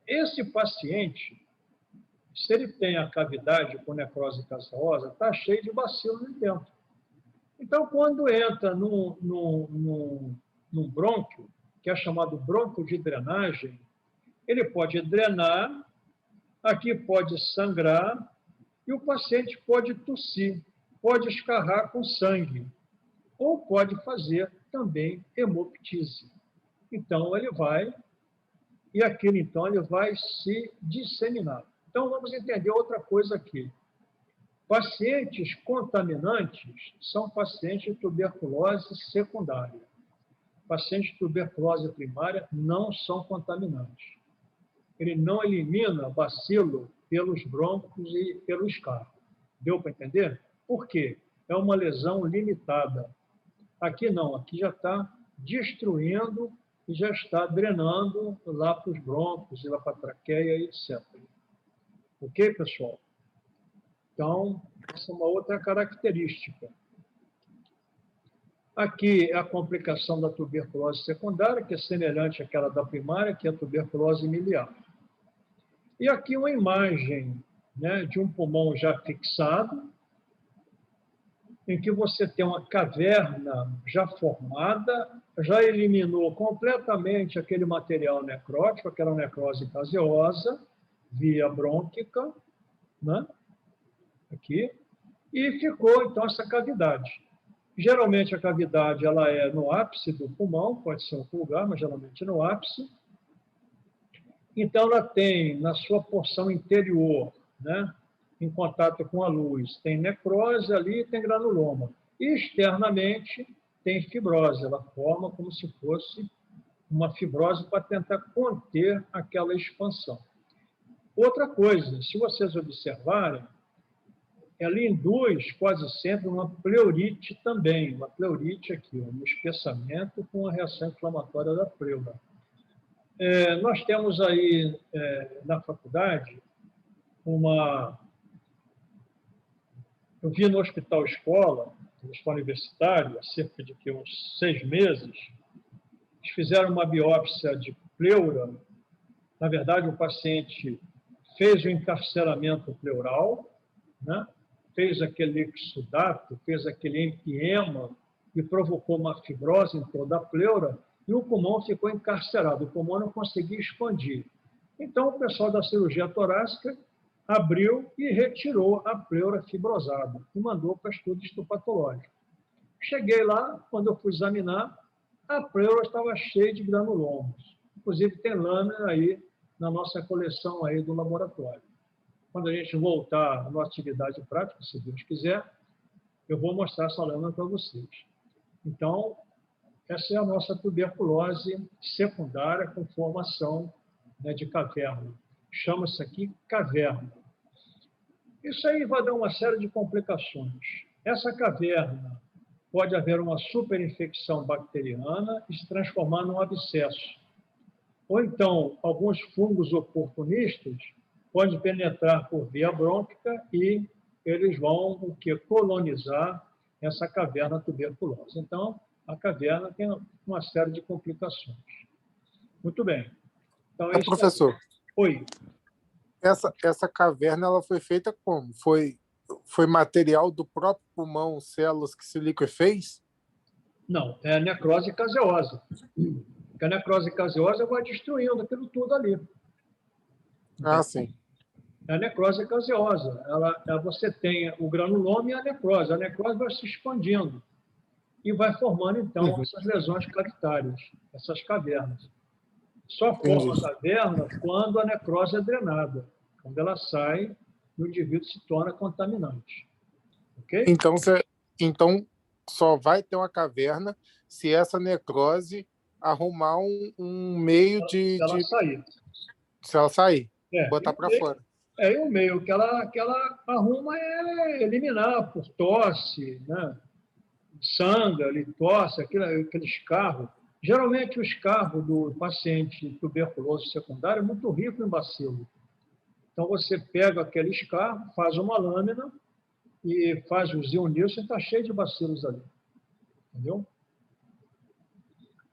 Esse paciente, se ele tem a cavidade com necrose caseosa, está cheio de bacilo ali dentro. Então, quando entra num brônquio, que é chamado brônquio de drenagem, ele pode drenar, aqui pode sangrar, e o paciente pode tossir, pode escarrar com sangue, ou pode fazer também hemoptise. Então, ele vai se disseminar. Então, vamos entender outra coisa aqui. Pacientes contaminantes são pacientes de tuberculose secundária. Pacientes de tuberculose primária não são contaminantes. Ele não elimina bacilo pelos brônquios e pelo escarro. Deu para entender? Por quê? É uma lesão limitada. Aqui não, aqui já está destruindo e já está drenando lá para os brônquios e lá para a traqueia, etc. Ok, pessoal? Então, essa é uma outra característica. Aqui é a complicação da tuberculose secundária, que é semelhante àquela da primária, que é a tuberculose miliar. E aqui uma imagem, né, de um pulmão já fixado, em que você tem uma caverna já formada, já eliminou completamente aquele material necrótico, aquela necrose caseosa, via brônquica, né? Aqui, e ficou, então, essa cavidade. Geralmente, a cavidade ela é no ápice do pulmão, pode ser um pulgar, mas geralmente no ápice. Então, ela tem, na sua porção interior, né, em contato com a luz, tem necrose ali e tem granuloma. E, externamente, tem fibrose, ela forma como se fosse uma fibrose para tentar conter aquela expansão. Outra coisa, se vocês observarem, ela induz quase sempre uma pleurite também, uma pleurite aqui, um espessamento com a reação inflamatória da pleura. Nós temos aí na faculdade eu vi no hospital escola universitário, há cerca de uns 6 meses, eles fizeram uma biópsia de pleura. Na verdade, o paciente fez o encarceramento pleural, né? Fez aquele exudato, fez aquele empiema e provocou uma fibrose em toda a pleura, e o pulmão ficou encarcerado, o pulmão não conseguia expandir. Então, o pessoal da cirurgia torácica abriu e retirou a pleura fibrosada e mandou para estudo histopatológico. Cheguei lá, quando eu fui examinar, a pleura estava cheia de granulomos. Inclusive, tem lâmina aí na nossa coleção aí do laboratório. Quando a gente voltar à nossa atividade prática, se Deus quiser, eu vou mostrar essa lâmina para vocês. Então, essa é a nossa tuberculose secundária com formação, né, de caverna. Chama-se aqui caverna. Isso aí vai dar uma série de complicações. Essa caverna pode haver uma superinfecção bacteriana e se transformar num abscesso. Ou então, alguns fungos oportunistas podem penetrar por via brônquica e eles vão colonizar essa caverna tuberculosa. Então, a caverna tem uma série de complicações. Muito bem. Então, Professor, oi. Essa caverna ela foi feita como? Foi material do próprio pulmão, células que se liquefez? Não, é necrose caseosa. Porque a necrose caseosa vai destruindo aquilo tudo ali. Ah, sim. É a necrose caseosa. Você tem o granuloma e a necrose. A necrose vai se expandindo e vai formando, então, essas lesões cavitárias, essas cavernas. Só forma a caverna quando a necrose é drenada. Quando ela sai, o indivíduo se torna contaminante. Ok? Então, só vai ter uma caverna se essa necrose arrumar um meio Se ela sair. Se ela sair, botar para fora. E o meio que ela arruma é eliminar por tosse, né? Sangra, ele tosse, aquele escarro. Geralmente, o escarro do paciente tuberculoso secundário é muito rico em bacilo. Então, você pega aquele escarro, faz uma lâmina e faz o Zilnilson e está cheio de bacilos ali. Entendeu?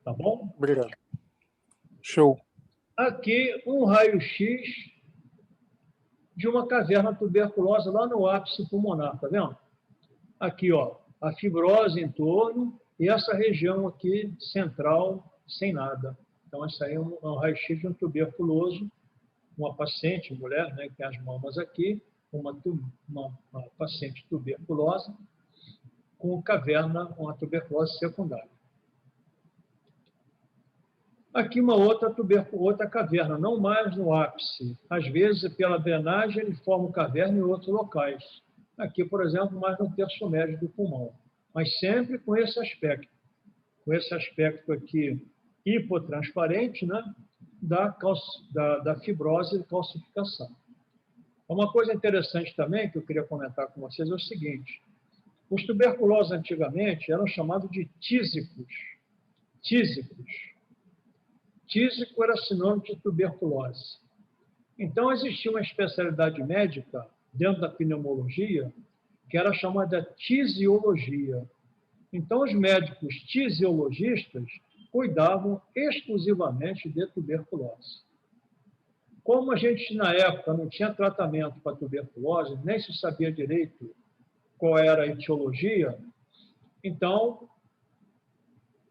Tá bom? Obrigado. Show. Aqui, um raio-x de uma caverna tuberculosa lá no ápice pulmonar, tá vendo? Aqui, ó, a fibrose em torno e essa região aqui central sem nada. Então, isso aí é um raio-x de um tuberculoso, uma paciente, mulher, né, que tem as mamas aqui, uma paciente tuberculosa com caverna, uma tuberculose secundária. Aqui uma outra caverna, não mais no ápice. Às vezes, pela drenagem, ele forma caverna em outros locais. Aqui, por exemplo, mais no terço médio do pulmão. Mas sempre com esse aspecto. Com esse aspecto aqui hipotransparente, né, da fibrose e calcificação. Uma coisa interessante também que eu queria comentar com vocês é o seguinte. Os tuberculosos antigamente eram chamados de tísicos. Tísicos. Tísico era sinônimo de tuberculose. Então, existia uma especialidade médica dentro da pneumologia que era chamada tisiologia. Então, os médicos tisiologistas cuidavam exclusivamente de tuberculose. Como a gente, na época, não tinha tratamento para tuberculose, nem se sabia direito qual era a etiologia, então,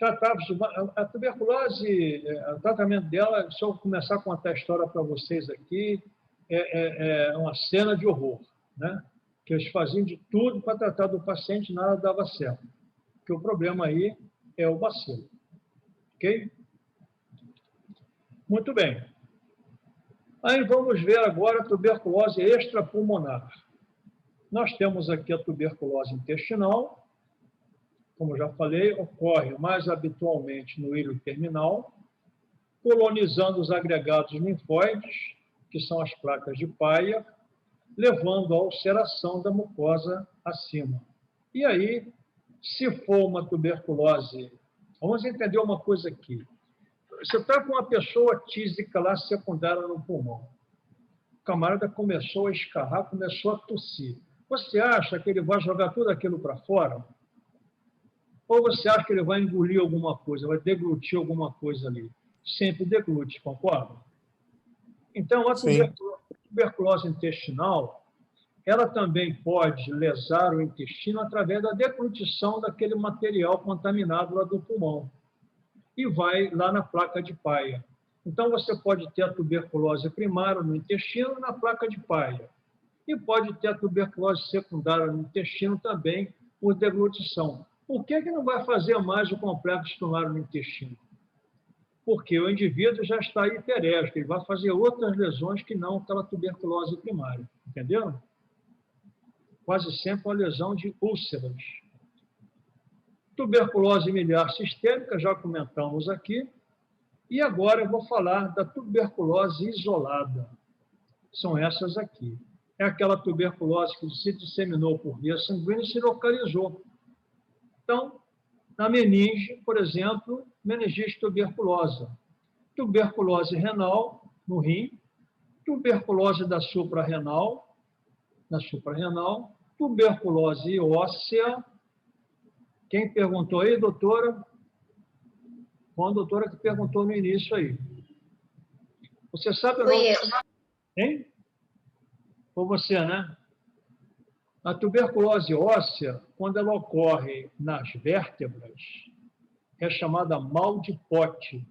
a tuberculose, o tratamento dela, se eu começar a contar a história para vocês aqui, é uma cena de horror, né? Que eles faziam de tudo para tratar do paciente, nada dava certo. Porque o problema aí é o bacilo. Ok? Muito bem. Aí vamos ver agora a tuberculose extrapulmonar. Nós temos aqui a tuberculose intestinal. Como já falei, ocorre mais habitualmente no hílio terminal, colonizando os agregados linfóides, que são as placas de Paia, levando à ulceração da mucosa acima. E aí, se for uma tuberculose, vamos entender uma coisa aqui. Você está com uma pessoa tísica lá secundária no pulmão. O camarada começou a escarrar, começou a tossir. Você acha que ele vai jogar tudo aquilo para fora? Ou você acha que ele vai engolir alguma coisa, vai deglutir alguma coisa ali? Sempre deglute, concorda? Então, a tuberculose intestinal, ela também pode lesar o intestino através da deglutição daquele material contaminado lá do pulmão e vai lá na placa de Paia. Então, você pode ter a tuberculose primária no intestino na placa de Paia e pode ter a tuberculose secundária no intestino também por deglutição. Por que não vai fazer mais o complexo primário no intestino? Porque o indivíduo já está hiperésico, ele vai fazer outras lesões que não aquela tuberculose primária. Entenderam? Quase sempre uma lesão de úlceras. Tuberculose miliar sistêmica, já comentamos aqui. E agora eu vou falar da tuberculose isolada. São essas aqui. É aquela tuberculose que se disseminou por via sanguínea e se localizou. Então, na meninge, por exemplo, meningite tuberculosa. Tuberculose renal, no rim. Tuberculose da suprarrenal, na suprarrenal. Tuberculose óssea. Quem perguntou aí, doutora? Foi a doutora que perguntou no início aí. Você sabe o nome? Hein? Foi você, né? A tuberculose óssea, quando ela ocorre nas vértebras, é chamada mal de Potte.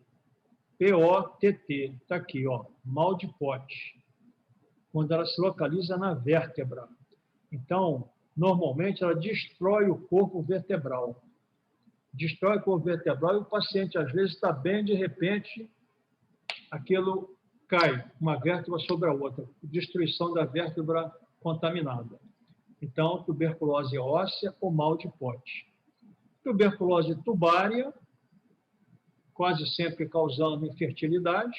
P-O-T-T. Está aqui, ó, mal de Potte. Quando ela se localiza na vértebra. Então, normalmente, ela destrói o corpo vertebral. Destrói o corpo vertebral e o paciente, às vezes, está bem, de repente, aquilo cai, uma vértebra sobre a outra. Destruição da vértebra contaminada. Então, tuberculose óssea ou mal de Potte. Tuberculose tubária, quase sempre causando infertilidade.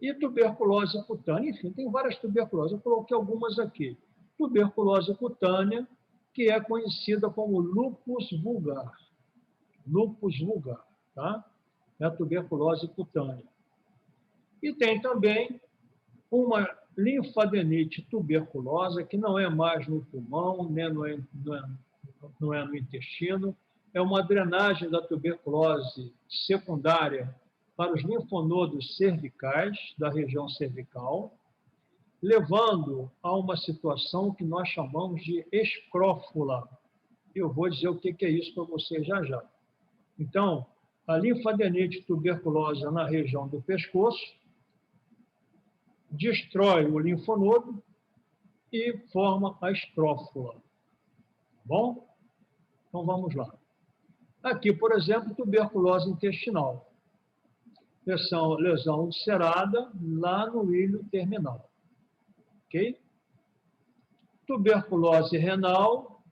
E tuberculose cutânea. Enfim, tem várias tuberculoses. Eu coloquei algumas aqui. Tuberculose cutânea, que é conhecida como lúpus vulgar. Lúpus vulgar, tá? É a tuberculose cutânea. E tem também uma linfadenite tuberculosa, que não é mais no pulmão, nem não é no intestino, é uma drenagem da tuberculose secundária para os linfonodos cervicais, da região cervical, levando a uma situação que nós chamamos de escrófula. Eu vou dizer o que é isso para você já já. Então, a linfadenite tuberculosa na região do pescoço destrói o linfonodo e forma a escrófula. Bom? Então, vamos lá. Aqui, por exemplo, tuberculose intestinal. Lesão ulcerada lá no ilho terminal. Ok? Tuberculose renal,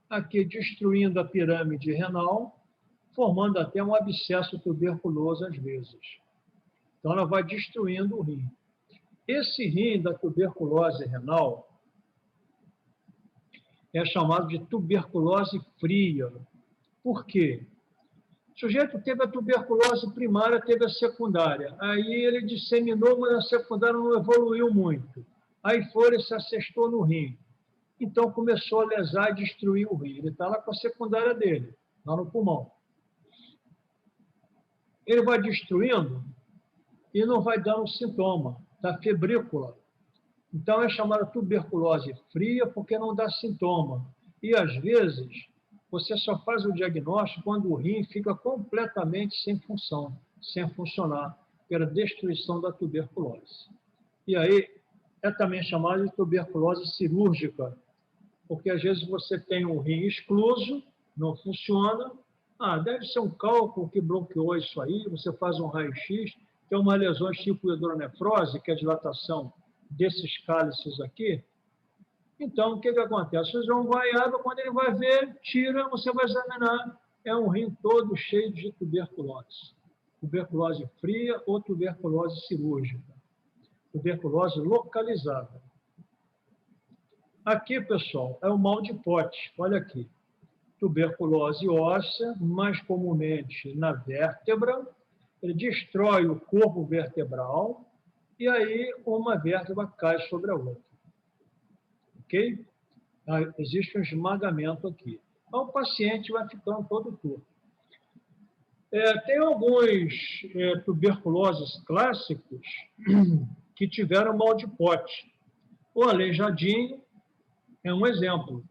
aqui destruindo a pirâmide renal, formando até um abscesso tuberculoso às vezes. Então, ela vai destruindo o rim. Esse rim da tuberculose renal é chamado de tuberculose fria. Por quê? O sujeito teve a tuberculose primária, teve a secundária. Aí ele disseminou, mas a secundária não evoluiu muito. Aí foi e se assestou no rim. Então começou a lesar e destruir o rim. Ele está lá com a secundária dele, lá no pulmão. Ele vai destruindo e não vai dando sintoma da febrícula. Então é chamada tuberculose fria porque não dá sintoma. E às vezes você só faz o diagnóstico quando o rim fica completamente sem função, sem funcionar, pela destruição da tuberculose. E aí é também chamada de tuberculose cirúrgica, porque às vezes você tem um rim excluso, não funciona. Deve ser um cálculo que bloqueou isso aí, você faz um raio-x, tem uma lesão tipo hidronefrose, que é a dilatação desses cálices aqui. Então, o que acontece? Vocês vão vaiar, quando ele vai ver, tira, você vai examinar, é um rim todo cheio de tuberculose. tuberculose fria ou tuberculose cirúrgica. Tuberculose localizada. Aqui, pessoal, é o mal de Pote. Olha aqui. Tuberculose óssea, mais comumente na vértebra. Ele destrói o corpo vertebral e aí uma vértebra cai sobre a outra. Ok? Existe um esmagamento aqui. Então, o paciente vai ficando todo torto. Tem alguns tuberculoses clássicos que tiveram mal de Pote. O aleijadinho é um exemplo.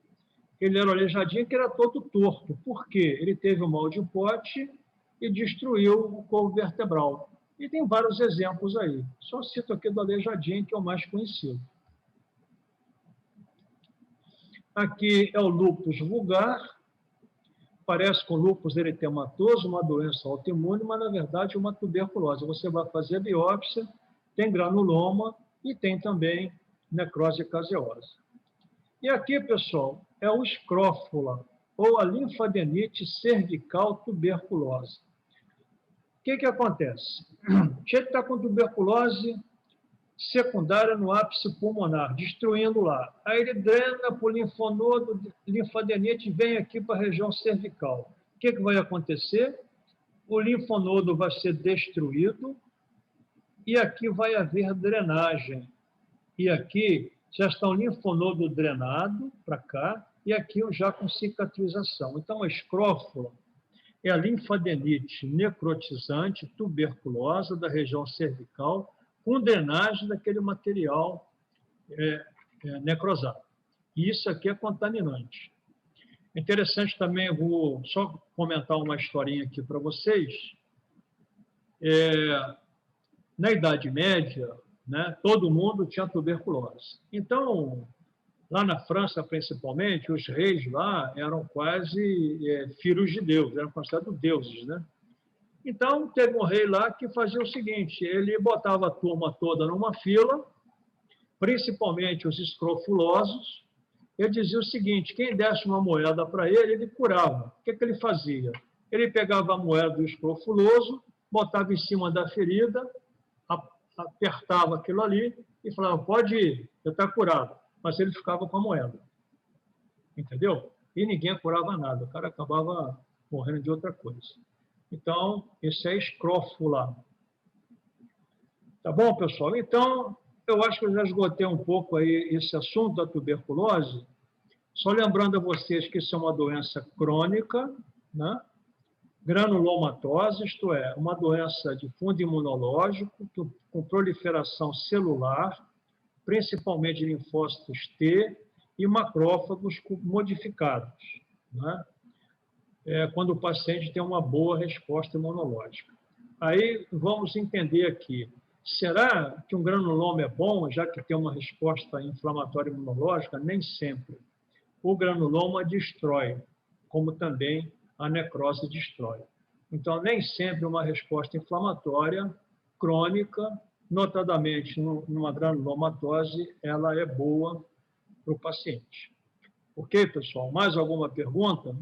Ele era aleijadinho que era todo torto. Por quê? Ele teve o mal de Pote e destruiu o corpo vertebral. E tem vários exemplos aí. Só cito aqui do aleijadinho, que é o mais conhecido. Aqui é o lúpus vulgar. Parece com lúpus eritematoso, uma doença autoimune, mas, na verdade, é uma tuberculose. Você vai fazer a biópsia, tem granuloma e tem também necrose caseosa. E aqui, pessoal, é o escrófula, ou a linfadenite cervical tuberculose. O que acontece? O sujeito está com tuberculose secundária no ápice pulmonar, destruindo lá. Aí ele drena para o linfonodo, linfadenite vem aqui para a região cervical. O que vai acontecer? O linfonodo vai ser destruído e aqui vai haver drenagem. E aqui já está o linfonodo drenado para cá e aqui já com cicatrização. Então, a escrófula é a linfadenite necrotizante tuberculosa da região cervical com drenagem daquele material necrosado. E isso aqui é contaminante. Interessante também, vou só comentar uma historinha aqui para vocês. Na Idade Média, né, todo mundo tinha tuberculose. Então, lá na França, principalmente, os reis lá eram quase filhos de Deus, eram considerados deuses, né? Então, teve um rei lá que fazia o seguinte, ele botava a turma toda numa fila, principalmente os escrofulosos, ele dizia o seguinte, quem desse uma moeda para ele, ele curava. O que ele fazia? Ele pegava a moeda do escrofuloso, botava em cima da ferida, apertava aquilo ali e falava, pode ir, você está curado. Mas ele ficava com a moeda. Entendeu? E ninguém curava nada, o cara acabava morrendo de outra coisa. Então, isso é escrófula. Tá bom, pessoal? Então, eu acho que eu já esgotei um pouco aí esse assunto da tuberculose. Só lembrando a vocês que isso é uma doença crônica, né? Granulomatose, isto é, uma doença de fundo imunológico com proliferação celular, principalmente de linfócitos T e macrófagos modificados, né? Quando o paciente tem uma boa resposta imunológica. Aí vamos entender aqui, será que um granuloma é bom, já que tem uma resposta inflamatória imunológica? Nem sempre. O granuloma destrói, como também a necrose destrói. Então, nem sempre uma resposta inflamatória crônica, notadamente numa granulomatose, ela é boa para o paciente. Ok, pessoal? Mais alguma pergunta?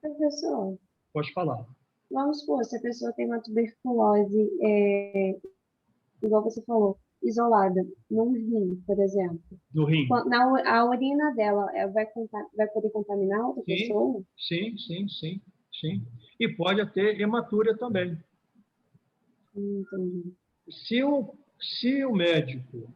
Professor, Pode falar. vamos supor, se a pessoa tem uma tuberculose, igual você falou, isolada, num rim, por exemplo. No rim? A urina dela vai poder contaminar outra pessoa? Sim. E pode ter hematúria também. Entendi. Se o médico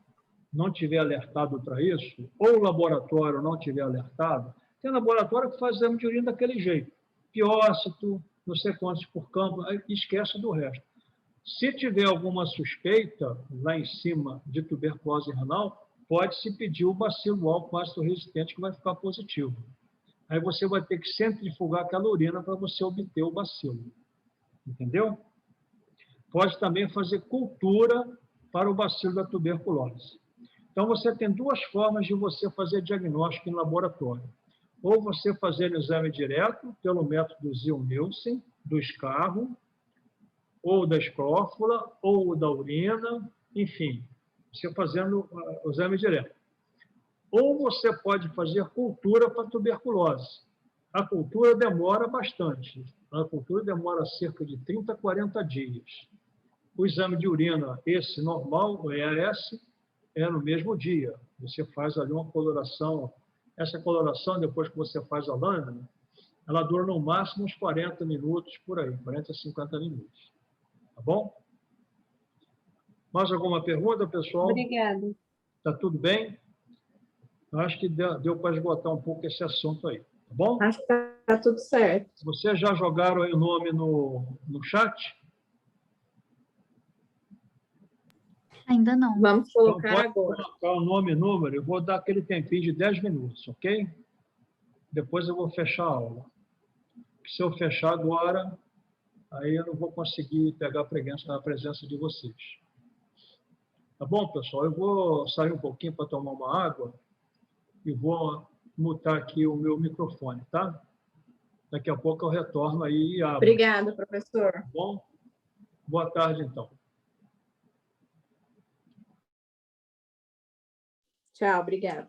não tiver alertado para isso, ou o laboratório não tiver alertado, tem laboratório que faz exame de urina daquele jeito. Piócito, não sei quantos por campo, esquece do resto. Se tiver alguma suspeita lá em cima de tuberculose renal, pode-se pedir o bacilo álcool ácido resistente, que vai ficar positivo. Aí você vai ter que centrifugar aquela urina para você obter o bacilo. Entendeu? Pode também fazer cultura para o bacilo da tuberculose. Então, você tem duas formas de você fazer diagnóstico em laboratório. Ou você fazer o exame direto pelo método Ziel-Nielsen, do escarro, ou da escrófula, ou da urina, enfim, você fazendo o exame direto. Ou você pode fazer cultura para tuberculose. A cultura demora bastante. A cultura demora cerca de 30 a 40 dias. O exame de urina, esse normal, o EAS, é no mesmo dia. Você faz ali uma coloração. Essa coloração, depois que você faz a lâmina, ela dura no máximo uns 40 minutos, por aí, 40 a 50 minutos. Tá bom? Mais alguma pergunta, pessoal? Obrigada. Está tudo bem? Eu acho que deu para esgotar um pouco esse assunto aí. Tá bom? Acho que tá tudo certo. Vocês já jogaram aí o nome no chat? Ainda não. Vamos Então, colocar pode agora. colocar o nome e número. Eu vou dar aquele tempinho de 10 minutos, ok? Depois eu vou fechar a aula. Se eu fechar agora, aí eu não vou conseguir pegar a presença de vocês. Tá bom, pessoal? Eu vou sair um pouquinho para tomar uma água e vou mutar aqui o meu microfone, tá? Daqui a pouco eu retorno aí e abro. Obrigada, professor. Tá bom? Boa tarde, então. Tchau, obrigada.